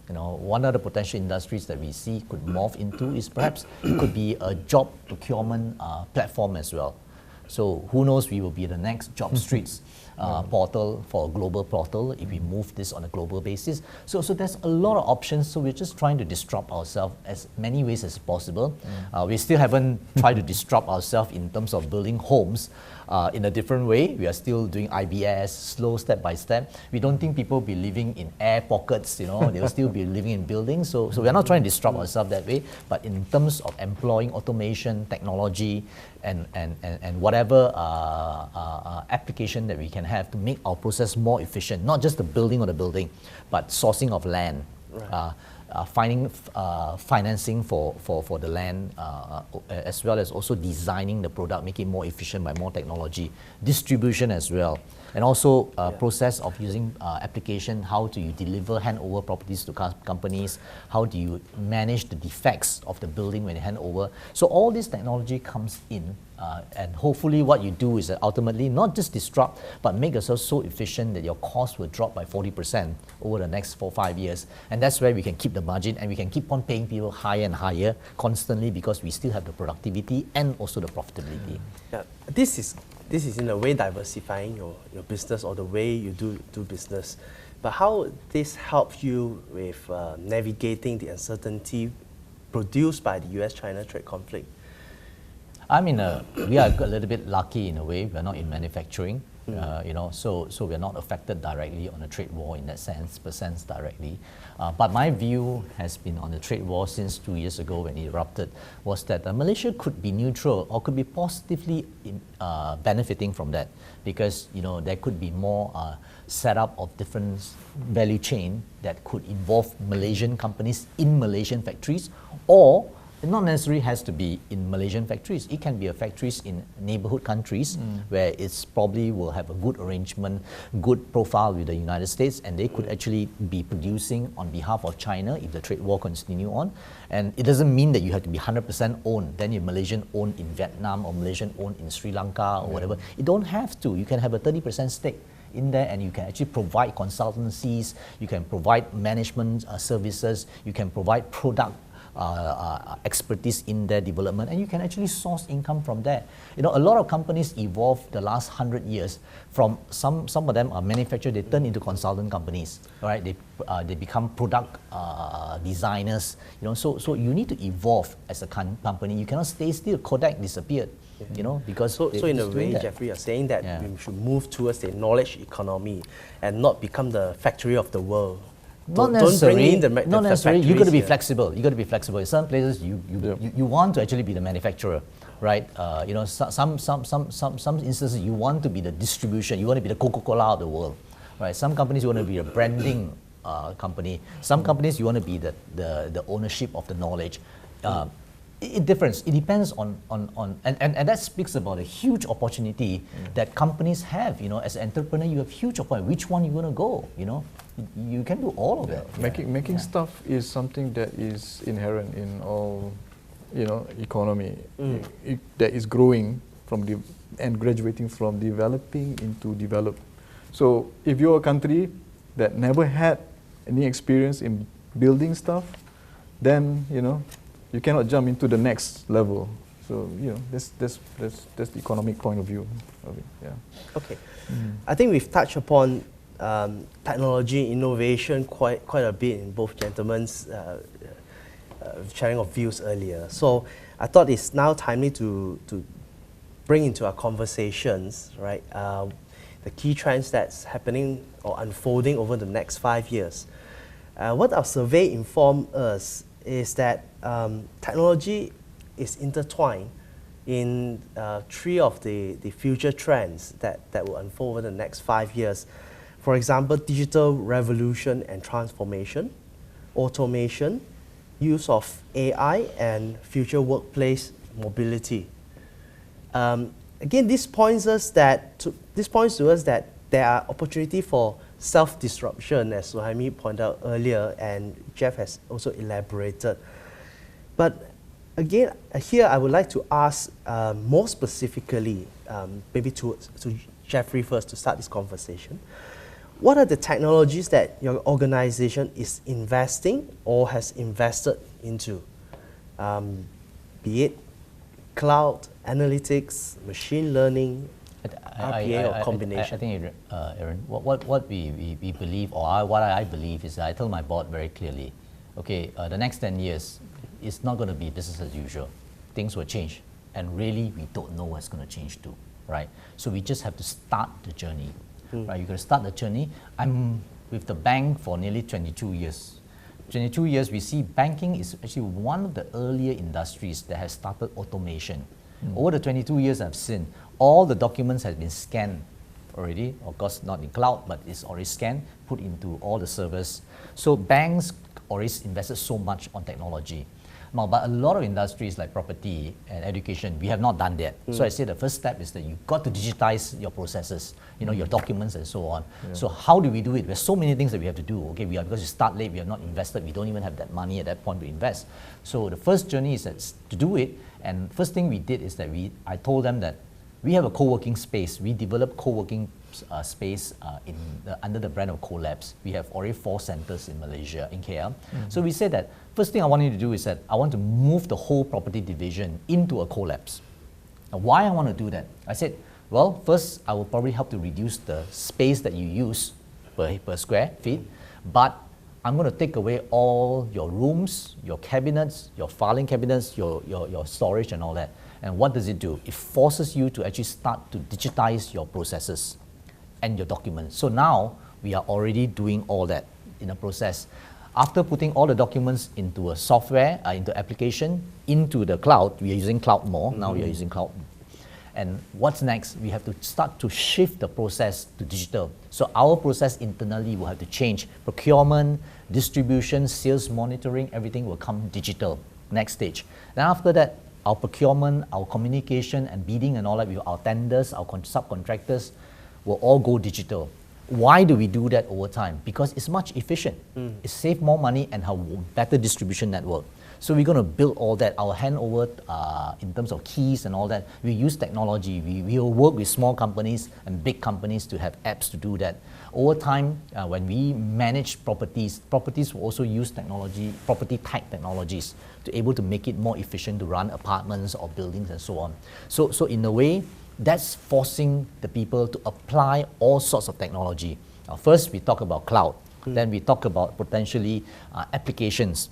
One of the potential industries that we see could morph into is perhaps it could be a job procurement platform as well. So who knows, we will be the next job streets portal for a global portal if we move this on a global basis. So there's a lot of options. So we're just trying to disrupt ourselves as many ways as possible. We still haven't tried to disrupt ourselves in terms of building homes in a different way. We are still doing IBS, slow step by step. We don't think people will be living in air pockets, they will still be living in buildings. So we're not trying to disrupt ourselves that way, but in terms of employing automation, technology, and whatever application that we can have to make our process more efficient, not just the building of the building, but sourcing of land. Right. finding financing for the land, as well as also designing the product, making it more efficient by more technology, distribution as well, and also process of using application, how do you deliver, hand over properties to companies, how do you manage the defects of the building when you hand over. So all this technology comes in, and hopefully what you do is that ultimately not just disrupt, but make yourself so efficient that your cost will drop by 40% over the next 4-5 years. And that's where we can keep the margin, and we can keep on paying people higher and higher constantly, because we still have the productivity and also the profitability. Yeah, this is in a way diversifying your business, or the way you do business. But how this helps you with navigating the uncertainty produced by the US-China trade conflict? I mean, we are a little bit lucky in a way. We're not in manufacturing, you know, so we're not affected directly on a trade war in that sense, directly. But my view has been on the trade war since 2 years ago when it erupted, was that Malaysia could be neutral or could be positively benefiting from that, because, you know, there could be more setup of different value chain that could involve Malaysian companies in Malaysian factories, or it not necessarily has to be in Malaysian factories. It can be a factories in neighborhood countries where it's probably will have a good arrangement, good profile with the United States, and they could actually be producing on behalf of China if the trade war continue on. And it doesn't mean that you have to be 100% owned, then you're Malaysian owned in Vietnam or Malaysian owned in Sri Lanka or whatever. You don't have to. You can have a 30% stake in there, and you can actually provide consultancies, you can provide management services, you can provide product expertise in their development, and you can actually source income from there. You know, a lot of companies evolved the last 100 years from some of them are manufactured, they turn into consultant companies, right? They become product designers, you know, so you need to evolve as a company. You cannot stay still. Kodak disappeared, you know, because so in a way, Jeffrey, you're saying that we should move towards a knowledge economy and not become the factory of the world. Not necessarily. Not necessarily. You got to be flexible. You got to be flexible. In some places, you want to actually be the manufacturer, right? You know, some instances you want to be the distribution. You want to be the Coca-Cola of the world, right? Some companies you want to be a branding company. Some companies you want to be the ownership of the knowledge. It differs. It depends on and that speaks about a huge opportunity that companies have. You know, as an entrepreneur, you have huge opportunity. Which one you want to go? You know, you can do all of it. Making stuff is something that is inherent in all, you know, economy. That is growing from and graduating from developing into developed. So if you're a country that never had any experience in building stuff, then, you know, you cannot jump into the next level. So, you know, that's the economic point of view of it. Yeah. Okay. I think we've touched upon technology, innovation quite a bit in both gentlemen's sharing of views earlier. So I thought it's now timely to bring into our conversations, right, the key trends that's happening or unfolding over the next 5 years. What our survey informed us is that technology is intertwined in 3 of the future trends that will unfold over the next 5 years. For example, digital revolution and transformation, automation, use of AI, and future workplace mobility. Again, this points to us that there are opportunity for self-disruption, as Suhaimi pointed out earlier, and Jeff has also elaborated. But again, here I would like to ask more specifically, maybe to Jeffrey first to start this conversation. What are the technologies that your organization is investing or has invested into? Be it cloud, analytics, machine learning, RPA, or combination? I think, Aaron, what we believe, or what I believe, is that I tell my board very clearly, okay, the next 10 years, it's not going to be business as usual. Things will change, and really we don't know what's going to change to, right? So we just have to start the journey, right? You've got to start the journey. I'm with the bank for nearly 22 years. 22 years, we see banking is actually one of the earlier industries that has started automation. Over the 22 years I've seen, all the documents have been scanned already. Of course, not in cloud, but it's already scanned, put into all the servers. So banks already invested so much on technology. Now, but a lot of industries like property and education, we have not done that. So I say the first step is that you've got to digitize your processes, your documents and so on. So how do we do it? There's so many things that we have to do. Okay, because we start late, we have not invested, we don't even have that money at that point to invest. So the first journey is to do it. And first thing we did is that I told them that we have a co-working space. We developed co-working space under the brand of Collabs. We have already 4 centers in Malaysia, in KL. So we said that first thing I want you to do is that I want to move the whole property division into a Collabs. Now, why I want to do that? I said, well, first I will probably help to reduce the space that you use per square feet, but I'm going to take away all your rooms, your cabinets, your filing cabinets, your storage and all that. And what does it do? It forces you to actually start to digitize your processes and your documents. So now we are already doing all that in a process. After putting all the documents into a software, into application, into the cloud, we are using cloud more. Now we are using cloud. And what's next? We have to start to shift the process to digital. So our process internally will have to change. Procurement, distribution, sales monitoring, everything will come digital. Next stage. Then after that, our procurement, our communication and bidding and all that, with our tenders, our subcontractors will all go digital. Why do we do that over time? Because it's much efficient. It saves more money and have better distribution network. So we're going to build all that. Our handover in terms of keys and all that, we use technology. We will work with small companies and big companies to have apps to do that. Over time, when we manage properties will also use technology, property type technologies, to able to make it more efficient to run apartments or buildings and so on. So in a way, that's forcing the people to apply all sorts of technology. First, we talk about cloud. Then we talk about potentially applications.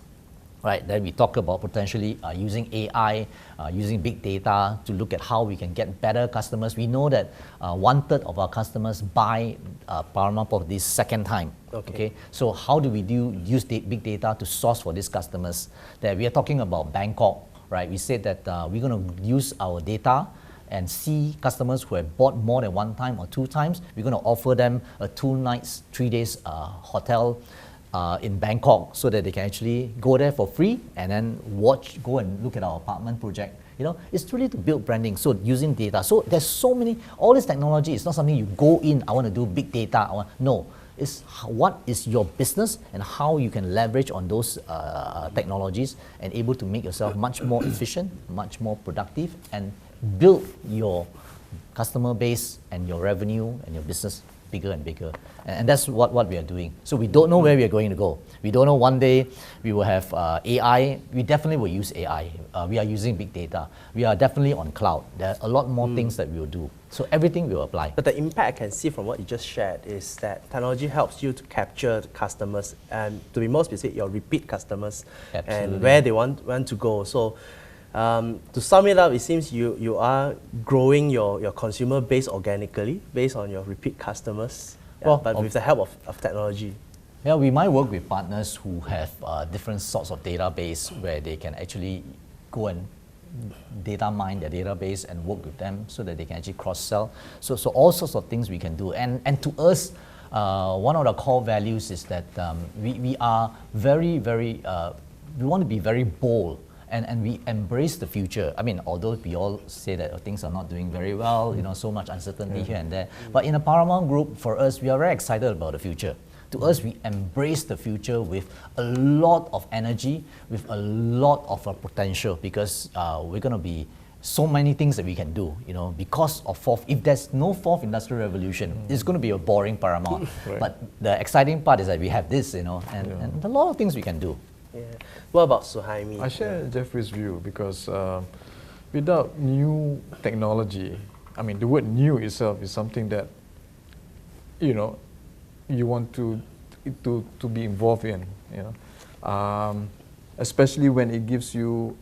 Right, then we talk about potentially using AI, using big data to look at how we can get better customers. We know that 1/3 of our customers buy Paramount Properties second time. Okay. So how do we use big data to source for these customers? That we are talking about Bangkok, right? We said that we're going to use our data and see customers who have bought more than 1 time or 2 times. We're going to offer them a 2 nights, 3 days hotel in Bangkok, so that they can actually go there for free and then go and look at our apartment project. It's really to build branding, so using data. So there's so many, all this technology is not something you go in, I want to do big data. No, it's what is your business and how you can leverage on those technologies and able to make yourself much more efficient, much more productive, and build your customer base and your revenue and your business bigger and bigger. And that's what we are doing. So we don't know where we are going to go. We don't know one day we will have AI. We definitely will use AI. We are using big data. We are definitely on cloud. There are a lot more things that we will do. So everything will apply. But the impact I can see from what you just shared is that technology helps you to capture the customers and, to be more specific, your repeat customers. Absolutely. And where they want to go. So to sum it up, it seems you are growing your consumer base organically based on your repeat customers, but with the help of technology. Yeah, we might work with partners who have different sorts of database where they can actually go and data mine their database and work with them so that they can actually cross-sell. So all sorts of things we can do. And to us, one of the core values is that we are very, very, we want to be very bold. And we embrace the future. I mean, although we all say that things are not doing very well, so much uncertainty here and there. But in a Paramount Group, for us, we are very excited about the future. To us, we embrace the future with a lot of energy, with a lot of potential, because we're going to be so many things that we can do, because of if there's no 4th industrial revolution, it's going to be a boring Paramount. Right. But the exciting part is that we have this, and a lot of things we can do. Yeah. What about Suhaimi? I share Jeffrey's view because without new technology, I mean, the word new itself is something that, you want to be involved in, especially when it gives you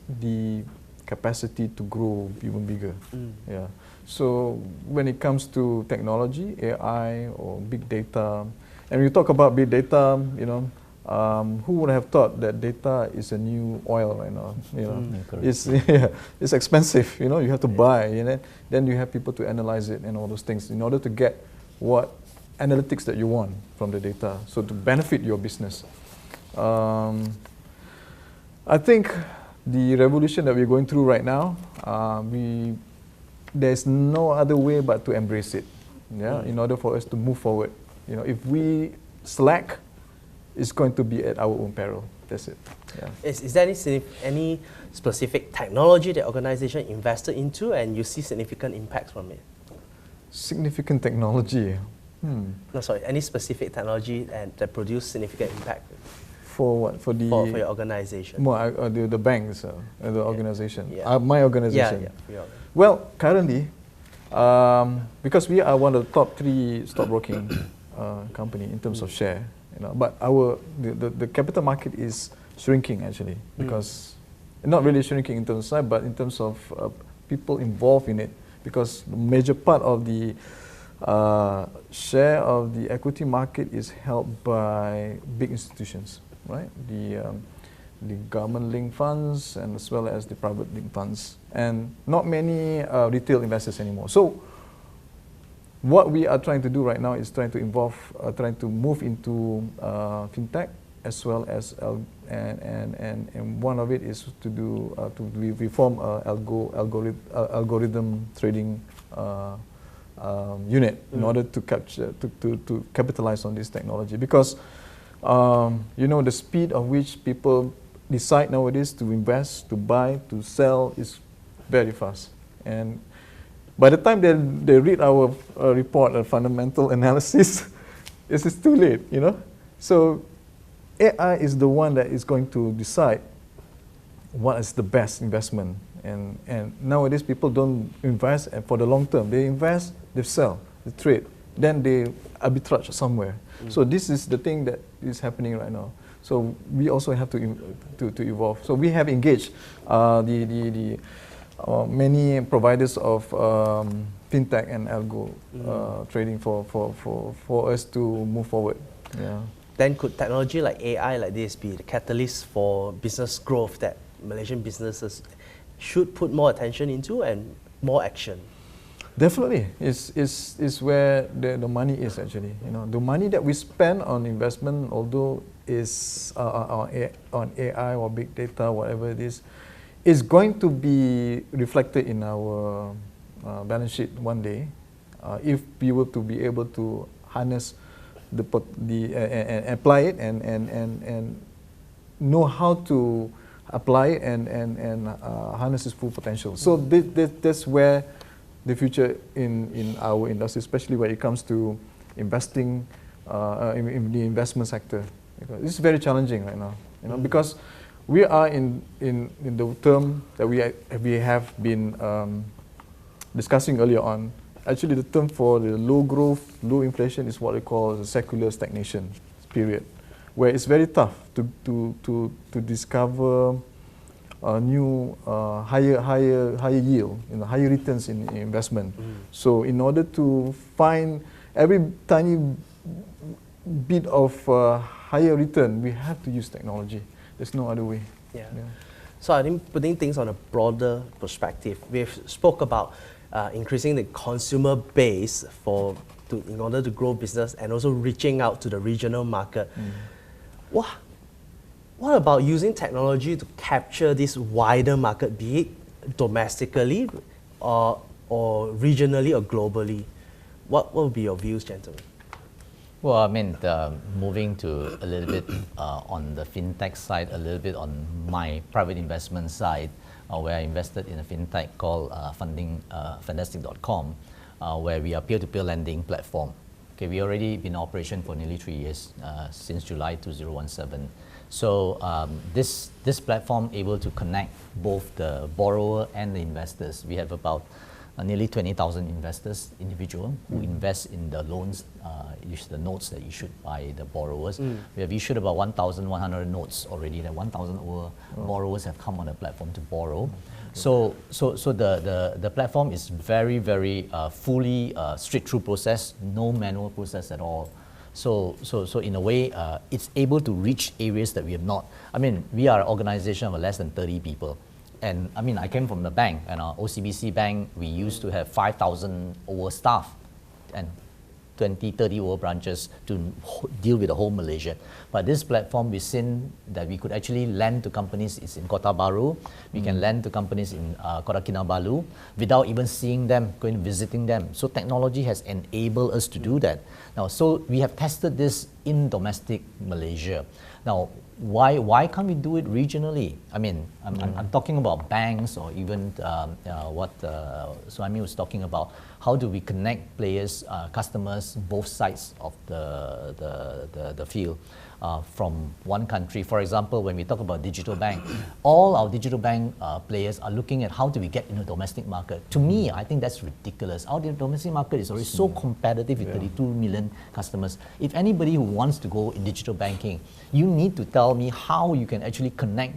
the capacity to grow even bigger. Yeah. So when it comes to technology, AI or big data, and we talk about big data, Who would have thought that data is a new oil right now? You know, Correct. it's expensive. You know, you have to buy. You know, then you have people to analyze it and all those things in order to get what analytics that you want from the data. So to benefit your business. I think the revolution that we're going through right now, there's no other way but to embrace it. Yeah, in order for us to move forward. You know, if we slack, it's going to be at our own peril. That's it. Yeah. Is there any specific technology that organization invested into and you see significant impacts from it? Significant technology. No, sorry, any specific technology that produced significant impact For what? For the for your organization? more the banks, the organization. Yeah. My organization. Yeah. Well, currently, because we are one of the top 3 stockbroking company in terms of share, you know, but the capital market is shrinking actually, because not really shrinking in terms of size, but in terms of people involved in it, because the major part of the share of the equity market is held by big institutions, right? The government-linked funds and as well as the private-linked funds, and not many retail investors anymore. So what we are trying to do right now is trying to move into fintech as well as and one of it is to do we form algorithm trading unit in order to capitalize on this technology, because you know, the speed of which people decide nowadays to invest, to buy, to sell is very fast, and by the time they read our report, a fundamental analysis, it's too late, you know. So AI is the one that is going to decide what is the best investment, and nowadays people don't invest for the long term. They invest, they sell, they trade, then they arbitrage somewhere. So this is the thing that is happening right now. So we also have to evolve. So we have engaged many providers of fintech and algo trading for us to move forward. Yeah. Then could technology like AI like this be the catalyst for business growth that Malaysian businesses should put more attention into and more action? Definitely, is where the money is actually. You know, the money that we spend on investment, although is on AI or big data, whatever it is going to be reflected in our balance sheet one day, if we were to be able to harness and apply it and know how to apply it and harness its full potential. So that's where the future in our industry, especially when it comes to investing in the investment sector. Because it's very challenging right now, you know, because we are in the term that we have been discussing earlier on. Actually, the term for the low growth, low inflation is what we call the secular stagnation period, where it's very tough to discover new higher yield, you know, higher returns in investment. So in order to find every tiny bit of higher return, we have to use technology. There's no other way. Yeah. So I think putting things on a broader perspective, we've spoke about increasing the consumer base in order to grow business and also reaching out to the regional market. What about using technology to capture this wider market, be it domestically or regionally or globally? What will be your views, gentlemen? Well, I mean, moving to a little bit on the fintech side, a little bit on my private investment side, where I invested in a fintech called Fantastic.com, where we are peer-to-peer lending platform. Okay, we already been in operation for nearly 3 years, since July 2017. So this platform able to connect both the borrower and the investors. We have about nearly 20,000 investors, individual, who invest in the loans, the notes that issued by the borrowers. We have issued about 1,100 notes already. That 1,000 over borrowers have come on the platform to borrow. So the platform is very fully straight-through process, no manual process at all. So in a way, it's able to reach areas that we have not. I mean, we are an organization of less than 30 people. And I mean, I came from the bank, and our OCBC bank, we used to have 5,000 over staff and 20, 30 over branches to deal with the whole Malaysia. But this platform, we've seen that we could actually lend to companies in Kota Baru, we can lend to companies in Kota Kinabalu without even seeing them, going visiting them. So technology has enabled us to do that. Now, so we have tested this in domestic Malaysia. Now, why can't we do it regionally? I mean, I'm talking about banks, or even what Swami was talking about. How do we connect players, customers, both sides of the field from one country? For example, when we talk about digital bank, all our digital bank players are looking at how do we get in the domestic market. To me, I think that's ridiculous. Our domestic market is already so competitive with 32 million customers. If anybody who wants to go in digital banking, you need to tell me how you can actually connect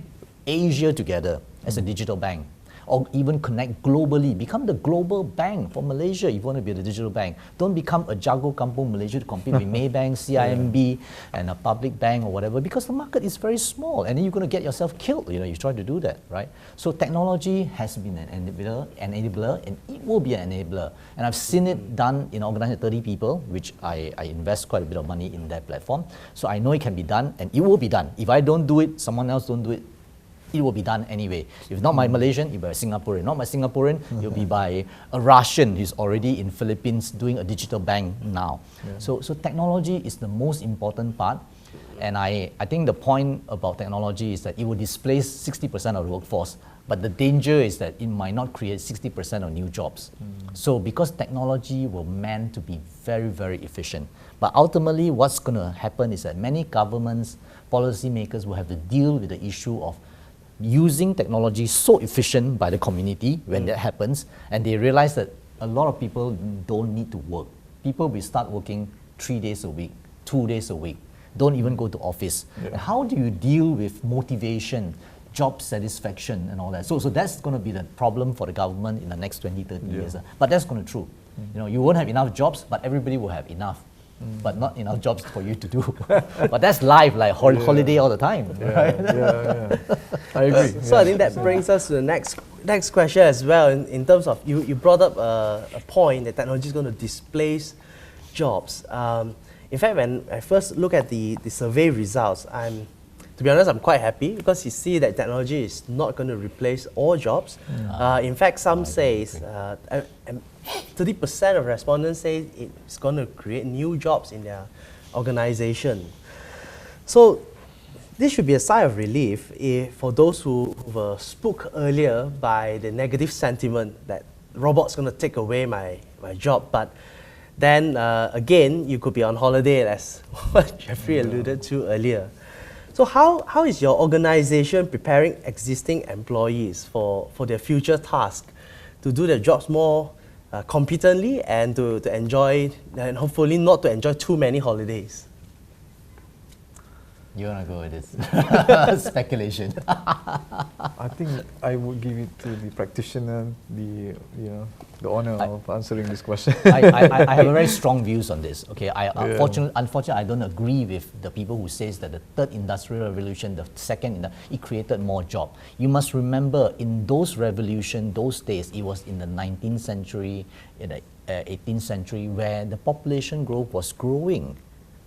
Asia together as a digital bank, or even connect globally. Become the global bank for Malaysia if you want to be the digital bank. Don't become a Jago Kampung Malaysia to compete with Maybank, CIMB, and a public bank or whatever, because the market is very small, and then you're going to get yourself killed. You try to do that, right? So technology has been an enabler, and it will be an enabler. And I've seen it done in organizing 30 people, which I invest quite a bit of money in that platform. So I know it can be done, and it will be done. If I don't do it, someone else don't do it, it will be done anyway. If not my Malaysian, it'll be a Singaporean. Not my Singaporean, it'll be by a Russian who's already in Philippines doing a digital bank now. So technology is the most important part. And I think the point about technology is that it will displace 60% of the workforce. But the danger is that it might not create 60% of new jobs. So because technology were meant to be very, very efficient. But ultimately, what's going to happen is that many governments, policymakers will have to deal with the issue of using technology so efficient by the community when that happens, and they realize that a lot of people don't need to work. People will start working 3 days a week, 2 days a week, don't even go to office. And how do you deal with motivation, job satisfaction and all that? So that's going to be the problem for the government in the next 20, 30 years. But that's going to be true. You won't have enough jobs, but everybody will have enough. But not enough jobs for you to do. But that's life, like holiday all the time. Right? I agree. So I think that brings us to the next question as well. In terms of, you brought up a point that technology is going to displace jobs. In fact, when I first look at the survey results, to be honest, I'm quite happy, because you see that technology is not going to replace all jobs. In fact, some say 30% of respondents say it's going to create new jobs in their organization. So this should be a sign of relief for those who were spooked earlier by the negative sentiment that robots going to take away my job. But then again, you could be on holiday, as what Jeffrey alluded to earlier. So how is your organization preparing existing employees for their future task, to do their jobs more competently and to enjoy, and hopefully not to enjoy too many holidays? You want to go with this? Speculation. I think I would give it to the practitioner, the honor of answering this question. I have very strong views on this. Okay, unfortunately, I don't agree with the people who says that the third industrial revolution, the second, it created more jobs. You must remember, in those revolutions, those days, it was in the 19th century, in the 18th century, where the population growth was growing.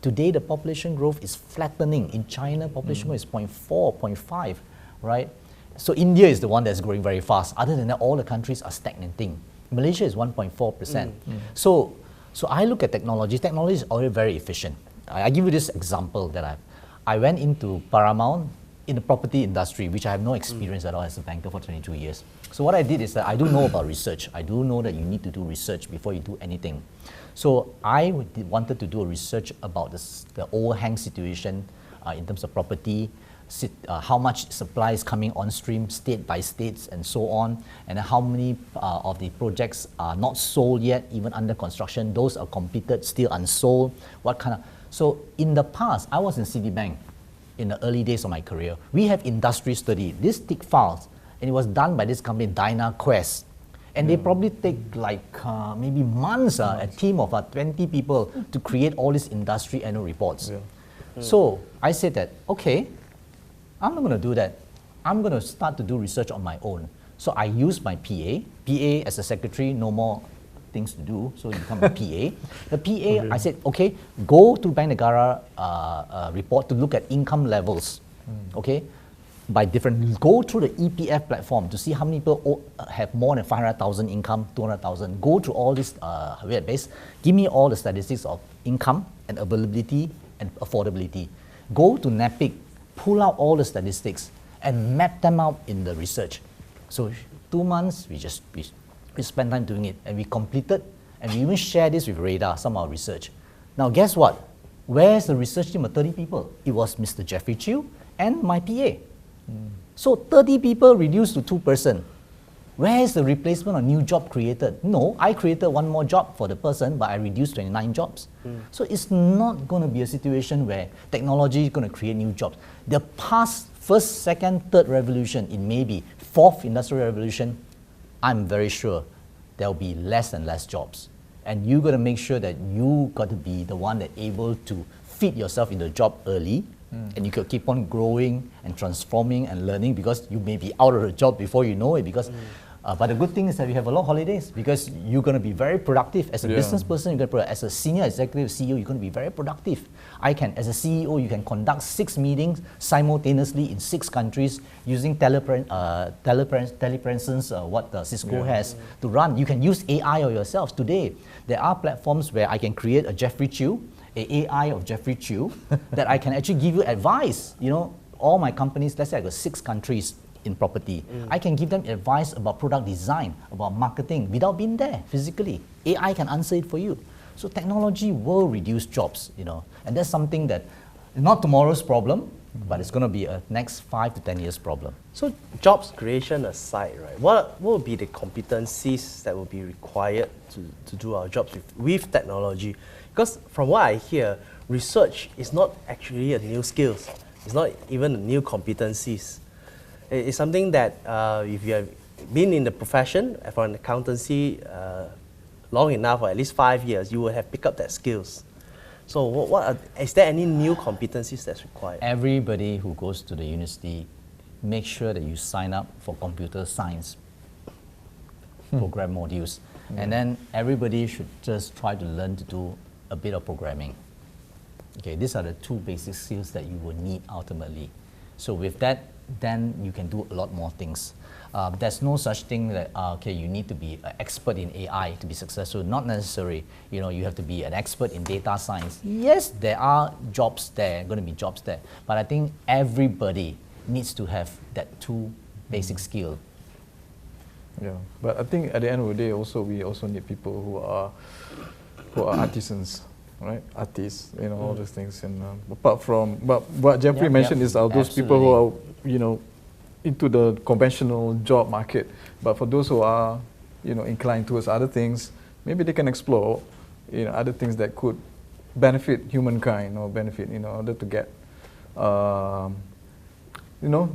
Today, the population growth is flattening. In China, population growth is 0.4, 0.5, right? So India is the one that's growing very fast. Other than that, all the countries are stagnating. Malaysia is 1.4%. So I look at technology. Technology is already very efficient. I give you this example that I went into Paramount in the property industry, which I have no experience at all as a banker for 22 years. So what I did is that I do know about research. I do know that you need to do research before you do anything. So I wanted to do a research about the overhang situation in terms of property, how much supply is coming on stream, state by states, and so on, and how many of the projects are not sold yet, even under construction. Those are completed, still unsold. So in the past, I was in Citibank in the early days of my career. We have industry study, these thick files, and it was done by this company, DynaQuest. And they probably take like maybe months, a team of 20 people to create all these industry annual reports. So I said that, okay, I'm not going to do that. I'm going to start to do research on my own. So I used my PA. PA as a secretary, no more things to do, so you become a PA. The PA, I said, okay, go to Bank Negara report to look at income levels, okay, by different, go through the EPF platform to see how many people have more than 500,000 income, 200,000. Go through all this database, give me all the statistics of income and availability and affordability. Go to NAPIC, pull out all the statistics and map them out in the research. So 2 months, we spent time doing it, and we completed, and we even shared this with Radar, some of our research. Now guess what? Where's the research team of 30 people? It was Mr. Jeffrey Chew and my PA. So 30 people reduced to 2 person. Where is the replacement or new job created? No, I created one more job for the person, but I reduced 29 jobs. So it's not going to be a situation where technology is going to create new jobs. The past first, second, third revolution, it may be fourth industrial revolution, I'm very sure there'll be less and less jobs. And you got to make sure that you got to be the one that able to fit yourself in the job early, and you could keep on growing and transforming and learning, because you may be out of the job before you know it. Because, but the good thing is that you have a lot of holidays, because you're going to be very productive as a business person. You're going to, as a senior executive CEO, you're going to be very productive. As a CEO, you can conduct 6 meetings simultaneously in 6 countries using telepresence, what Cisco has to run. You can use AI or yourself. Today, there are platforms where I can create a Jeffrey Chew, an AI of Jeffrey Chew, that I can actually give you advice. You know, all my companies, let's say I got 6 countries in property. I can give them advice about product design, about marketing, without being there physically. AI can answer it for you. So technology will reduce jobs, you know, and that's something that not tomorrow's problem, but it's going to be a next 5 to 10 years problem. So jobs creation aside, right, what would be the competencies that will be required to do our jobs with technology? Because from what I hear, research is not actually a new skill. It's not even a new competencies. It's something that if you have been in the profession for an accountancy long enough, or at least 5 years, you will have picked up that skills. So is there any new competencies that's required? Everybody who goes to the university, make sure that you sign up for computer science program modules. And then everybody should just try to learn to do a bit of programming. Okay, these are the 2 basic skills that you will need ultimately. So with that, then you can do a lot more things. There's no such thing that, okay, you need to be an expert in AI to be successful. Not necessary. You know, you have to be an expert in data science. Yes, there are jobs there, going to be jobs there. But I think everybody needs to have that 2 basic skill. Yeah, but I think at the end of the day, we also need people who are artisans, right? Artists, you know, all those things. And apart from, but what Jeffrey mentioned is those people who are, you know, into the conventional job market. But for those who are, you know, inclined towards other things, maybe they can explore, you know, other things that could benefit humankind, or benefit, you know, in order to get, you know,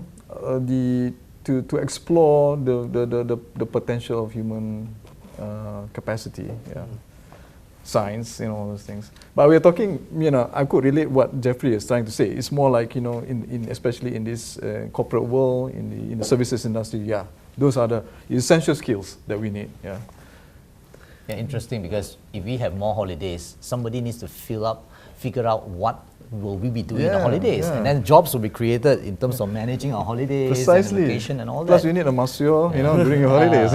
to explore the potential of human capacity. Science, you know, all those things. But we're talking, you know, I could relate what Jeffrey is trying to say. It's more like, you know, especially in this corporate world, in the services industry, those are the essential skills that we need. Yeah, interesting, because if we have more holidays, somebody needs to figure out what will we be doing in the holidays, and then jobs will be created in terms of managing our holidays, and vacation and all that. Plus, we need a masseur, you know, during your holidays.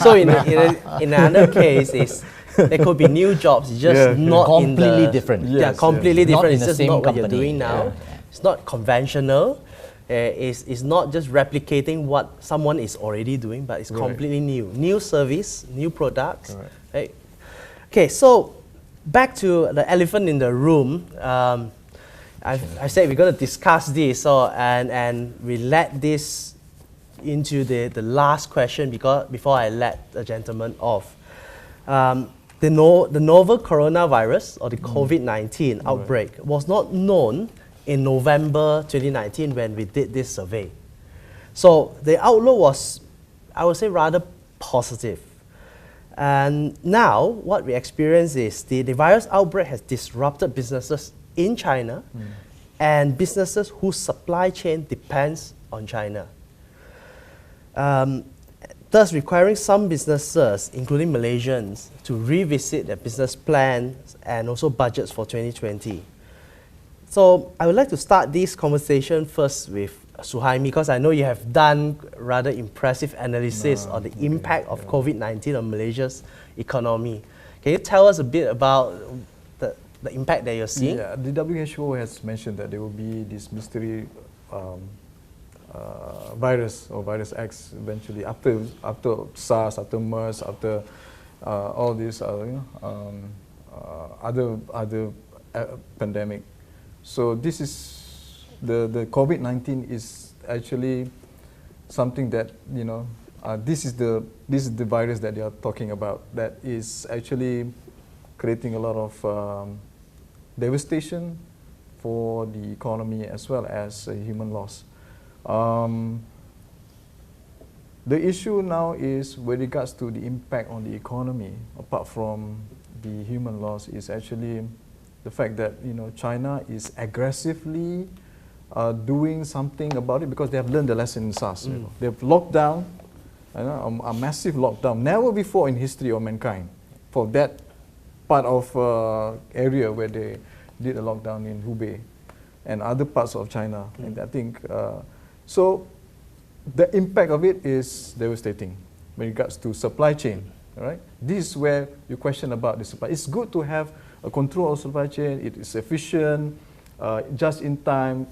So in another case is, there could be new jobs, it's just not completely different. Completely different. It's just not what you're doing now. It's not conventional. It's not just replicating what someone is already doing, but it's completely new. New service, new products. Right? Okay, so back to the elephant in the room. I said we're going to discuss this, and we let this into the last question before I let the gentleman off. The novel coronavirus, or the COVID-19 outbreak, was not known in November 2019 when we did this survey. So the outlook was, I would say, rather positive. And now what we experience is the virus outbreak has disrupted businesses in China and businesses whose supply chain depends on China. Thus requiring some businesses, including Malaysians, to revisit their business plans and also budgets for 2020. So I would like to start this conversation first with Suhaimi, because I know you have done rather impressive analysis on the impact of COVID-19 on Malaysia's economy. Can you tell us a bit about the impact that you're seeing? Yeah, the WHO has mentioned that there will be this mystery virus or virus X eventually after SARS, after MERS, after all these other pandemic. So this is the COVID-19 is actually something that this is the virus that they are talking about that is actually creating a lot of devastation for the economy as well as human loss. The issue now is with regards to the impact on the economy, apart from the human loss, is actually the fact that China is aggressively doing something about it because they have learned the lesson in SARS. They've locked down, a massive lockdown, never before in history of mankind, for that part of area where they did a lockdown in Hubei and other parts of China. And I think so. The impact of it is devastating when regards to supply chain. Right? This is where you question about the supply. It's good to have a control of supply chain. It is efficient, just in time,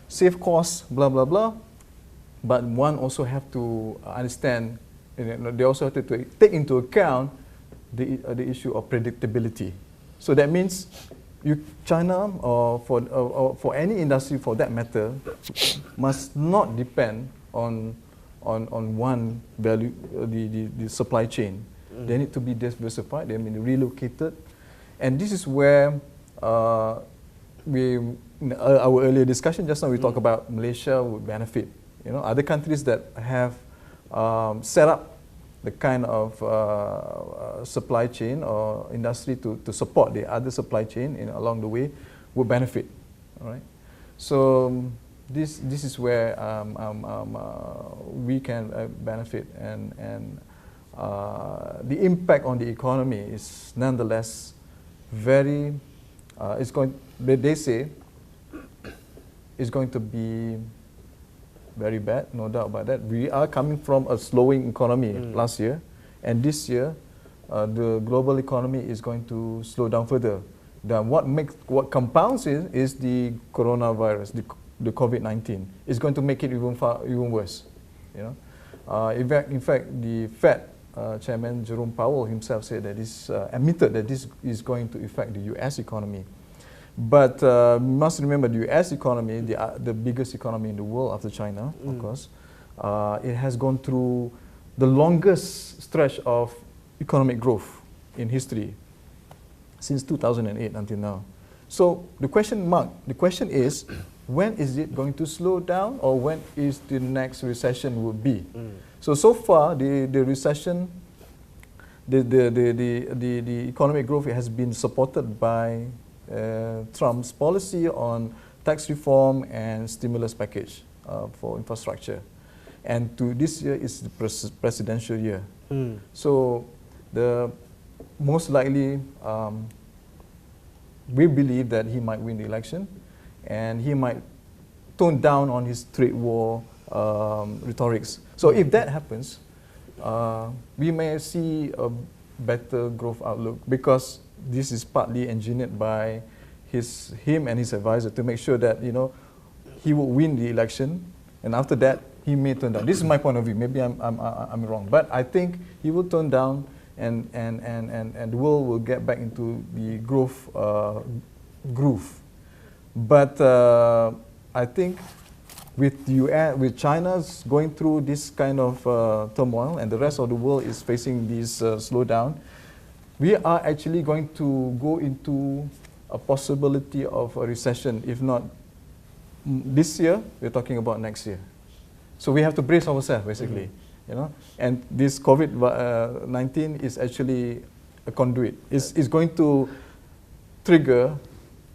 save costs, blah blah blah. But one also have to understand. They also have to take into account the issue of predictability. So that means China, or for any industry for that matter, must not depend on one value, the supply chain. They need to be diversified. They need to be relocated, and this is where our earlier discussion just now we talked about Malaysia would benefit. Other countries that have set up the kind of supply chain or industry to support the other supply chain along the way will benefit. All right. So this is where we can benefit, and the impact on the economy is nonetheless very. They say it's going to be very bad, no doubt about that. We are coming from a slowing economy last year, and this year, the global economy is going to slow down further. Then what compounds it is the coronavirus, the COVID-19. It's going to make it even worse. In fact, the Fed Chairman Jerome Powell himself said that admitted that this is going to affect the U.S. economy. But you must remember the U.S. economy, the biggest economy in the world after China, of course, it has gone through the longest stretch of economic growth in history since 2008 until now. So the question is, when is it going to slow down, or when is the next recession will be? So far the recession, the economic growth has been supported by Trump's policy on tax reform and stimulus package for infrastructure, and this year is the presidential year. So the most likely we believe that he might win the election, and he might tone down on his trade war rhetorics. So if that happens, we may see a better growth outlook, because this is partly engineered by him and his advisor to make sure that he will win the election, and after that he may turn down. This is my point of view. Maybe I'm wrong, but I think he will turn down, and the world will get back into the growth groove. But I think with China's going through this kind of turmoil, and the rest of the world is facing this slowdown, we are actually going to go into a possibility of a recession. If not this year, we're talking about next year. So we have to brace ourselves, basically. you know. And this COVID-19 is actually a conduit. It's going to trigger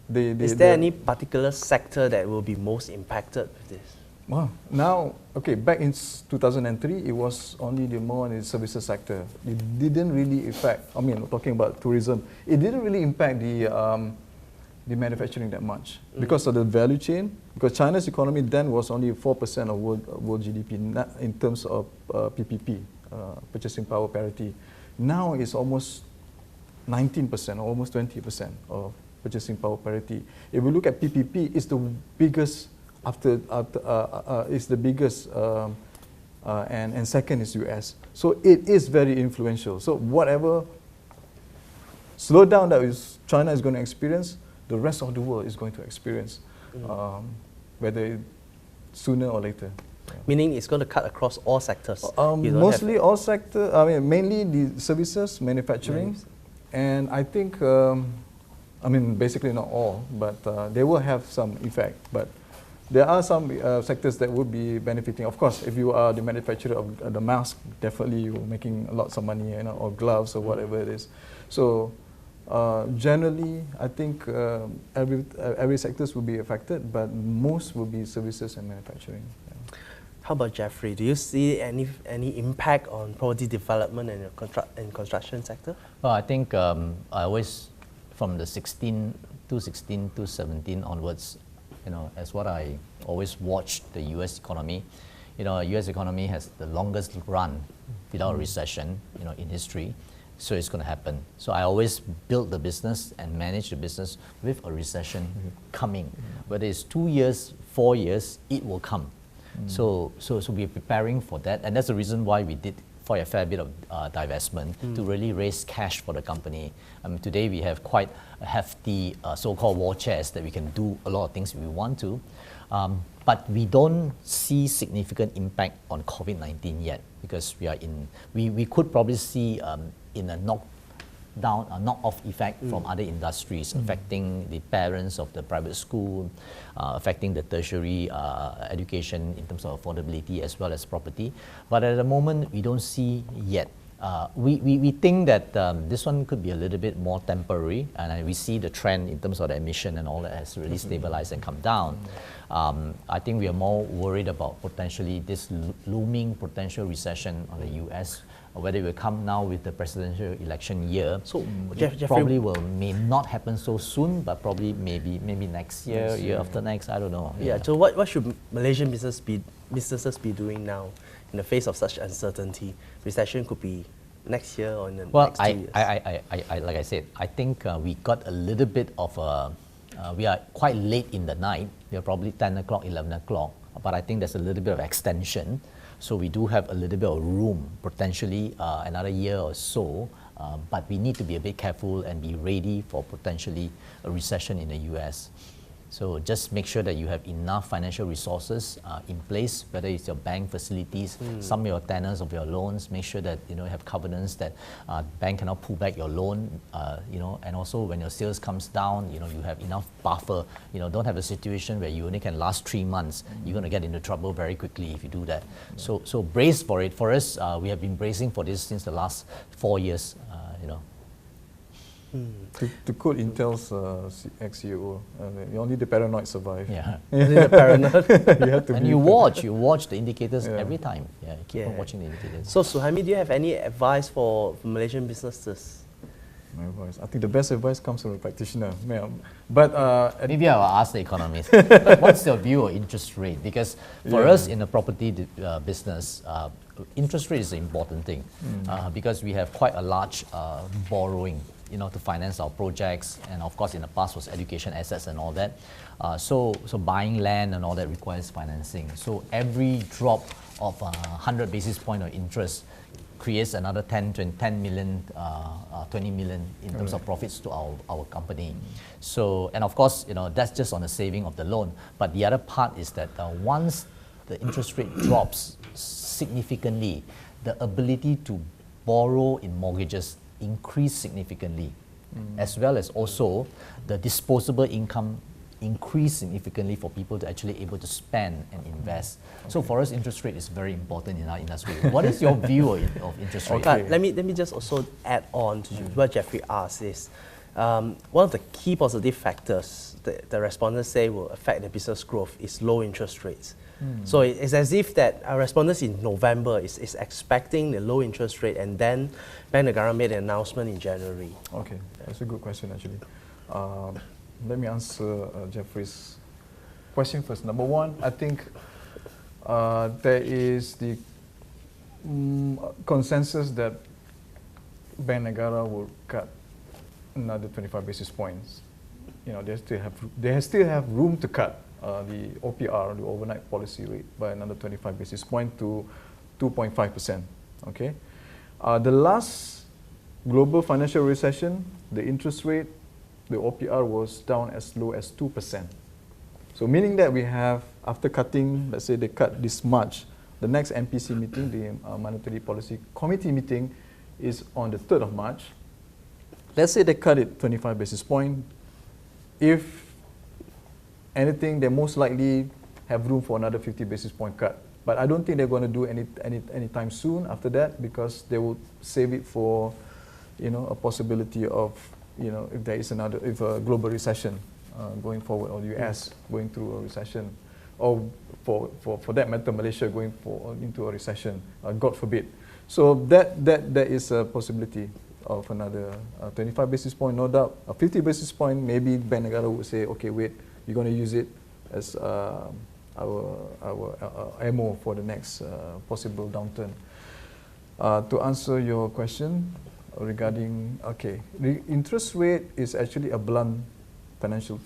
the. Is there any particular sector that will be most impacted with this? Well, now, okay, back in 2003, it was only more in the services sector. It didn't really affect, I mean, talking about tourism, it didn't really impact the manufacturing that much because of the value chain, because China's economy then was only 4% of world GDP in terms of PPP, purchasing power parity. Now it's almost 19% or almost 20% of purchasing power parity. If we look at PPP, it's the biggest and second is US. So it is very influential. So whatever slowdown that China is going to experience, the rest of the world is going to experience, whether sooner or later. Meaning it's going to cut across all sectors? Mostly all sectors, I mean mainly the services, manufacturing, and I think, I mean basically not all, but they will have some effect. But there are some sectors that would be benefiting. Of course, if you are the manufacturer of the mask, definitely you're making lots of money, you know, or gloves or whatever it is. So generally, I think every sectors will be affected, but most will be services and manufacturing. Yeah. How about Jeffrey? Do you see any impact on property development and construction sector? Well, I think I always, from the 16 to 17 onwards, you know, as what I always watch the U.S. economy, you know, U.S. economy has the longest run without a recession, you know, in history. So it's going to happen. So I always build the business and manage the business with a recession coming. Whether it's 2 years, 4 years, it will come. So we're preparing for that, and that's the reason why we did a fair bit of divestment to really raise cash for the company. Today we have quite a hefty so-called war chest that we can do a lot of things we want to, but we don't see significant impact on COVID-19 yet, because we could probably see in a knock-off effect from other industries, affecting the parents of the private school, affecting the tertiary education in terms of affordability as well as property. But at the moment, we don't see yet. We think that this one could be a little bit more temporary, and we see the trend in terms of the emission and all that has really stabilized and come down. I think we are more worried about potentially this looming potential recession on the US, whether it will come now with the presidential election year. So probably may not happen so soon, but probably maybe next year, year after next, I don't know. Yeah. So what should Malaysian businesses be doing now in the face of such uncertainty? Recession could be next year or in the next 2 years. Like I said, I think we got a little bit of we are quite late in the night. We are probably 10 o'clock, 11 o'clock, but I think there's a little bit of extension. So we do have a little bit of room, potentially another year or so, but we need to be a bit careful and be ready for potentially a recession in the US. So just make sure that you have enough financial resources in place, whether it's your bank facilities, some of your tenors of your loans. Make sure that you have covenants that bank cannot pull back your loan. And also when your sales comes down, you have enough buffer. Don't have a situation where you only can last 3 months. You're going to get into trouble very quickly if you do that. So brace for it. For us, we have been bracing for this since the last 4 years. To quote Intel's ex-CEO, only the paranoid survive. Yeah, only the paranoid. You watch the indicators every time. Yeah, keep on watching the indicators. So Suhaimi, do you have any advice for Malaysian businesses? My advice, I think the best advice comes from a practitioner. But maybe I'll ask the economist. What's your view on interest rate? Because for us in the property business, interest rate is an important thing because we have quite a large borrowing, to finance our projects, and of course in the past was education assets and all that. So buying land and all that requires financing. So every drop of 100 basis point of interest creates another 10 million, 20 million in terms of profits to our company. So, and of course, that's just on the saving of the loan. But the other part is that once the interest rate drops significantly, the ability to borrow in mortgages increase significantly, as well as also the disposable income increase significantly for people to actually able to spend and invest. So for us, interest rate is very important in our industry. What is your view of interest rate? But let me just also add on to what Jeffrey asked is, one of the key positive factors that the respondents say will affect the business growth is low interest rates. So it's as if that our respondents in November is expecting the low interest rate, and then Bank Negara made an announcement in January. Okay, that's a good question actually. Let me answer Jeffrey's question first. Number one, I think there is the consensus that Bank Negara will cut another 25 basis points. You know, they still have room to cut the OPR, the overnight policy rate, by another 25 basis points to 2.5%. Okay, the last global financial recession, the interest rate, the OPR was down as low as 2%. So meaning that we have, after cutting, let's say they cut this much, the next MPC meeting, the Monetary Policy Committee meeting, is on the 3rd of March. Let's say they cut it 25 basis points. If anything, they most likely have room for another 50 basis point cut. But I don't think they're going to do anytime soon after that, because they will save it for, a possibility of, if there is if a global recession going forward, or the US going through a recession, or for that matter, Malaysia going into a recession, God forbid. So that is a possibility of another 25 basis point, no doubt. A 50 basis point, maybe Bank Negara would say, okay, wait, we're going to use it as our ammo for the next possible downturn. To answer your question regarding, interest rate is actually a blunt financial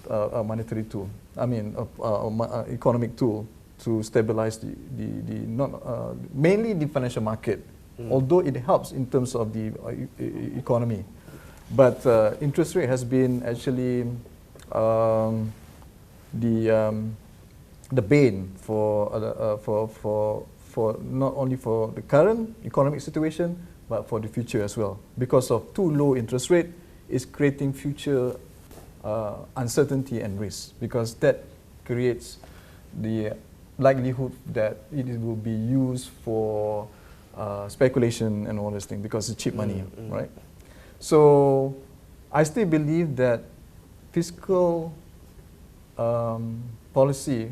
monetary tool. I mean, economic tool to stabilize mainly the financial market, although it helps in terms of the economy. But interest rate has been actually the bane for not only for the current economic situation, but for the future as well. Because of too low interest rate is creating future uncertainty and risk, because that creates the likelihood that it will be used for speculation and all those things, because it's cheap money, right? So I still believe that fiscal policy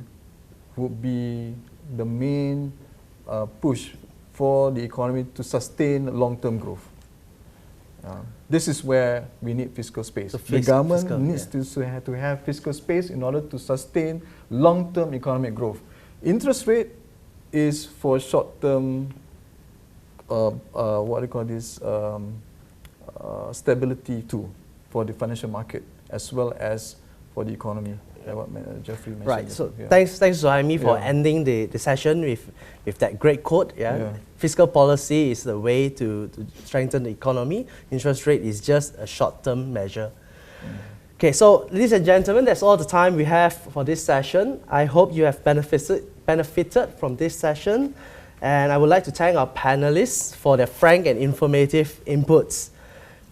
would be the main push for the economy to sustain long-term growth. This is where we need fiscal space. The government needs to have fiscal space in order to sustain long-term economic growth. Interest rate is for short-term, stability too, for the financial market as well as for the economy. What Jeffrey mentioned. Right. So thanks Suhaimi for ending the session with that great quote. Fiscal policy is the way to strengthen the economy. Interest rate is just a short-term measure. Okay, so ladies and gentlemen, that's all the time we have for this session. I hope you have benefited from this session, and I would like to thank our panelists for their frank and informative inputs.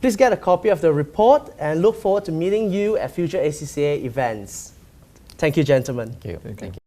Please get a copy of the report and look forward to meeting you at future ACCA events. Thank you, gentlemen. Thank you.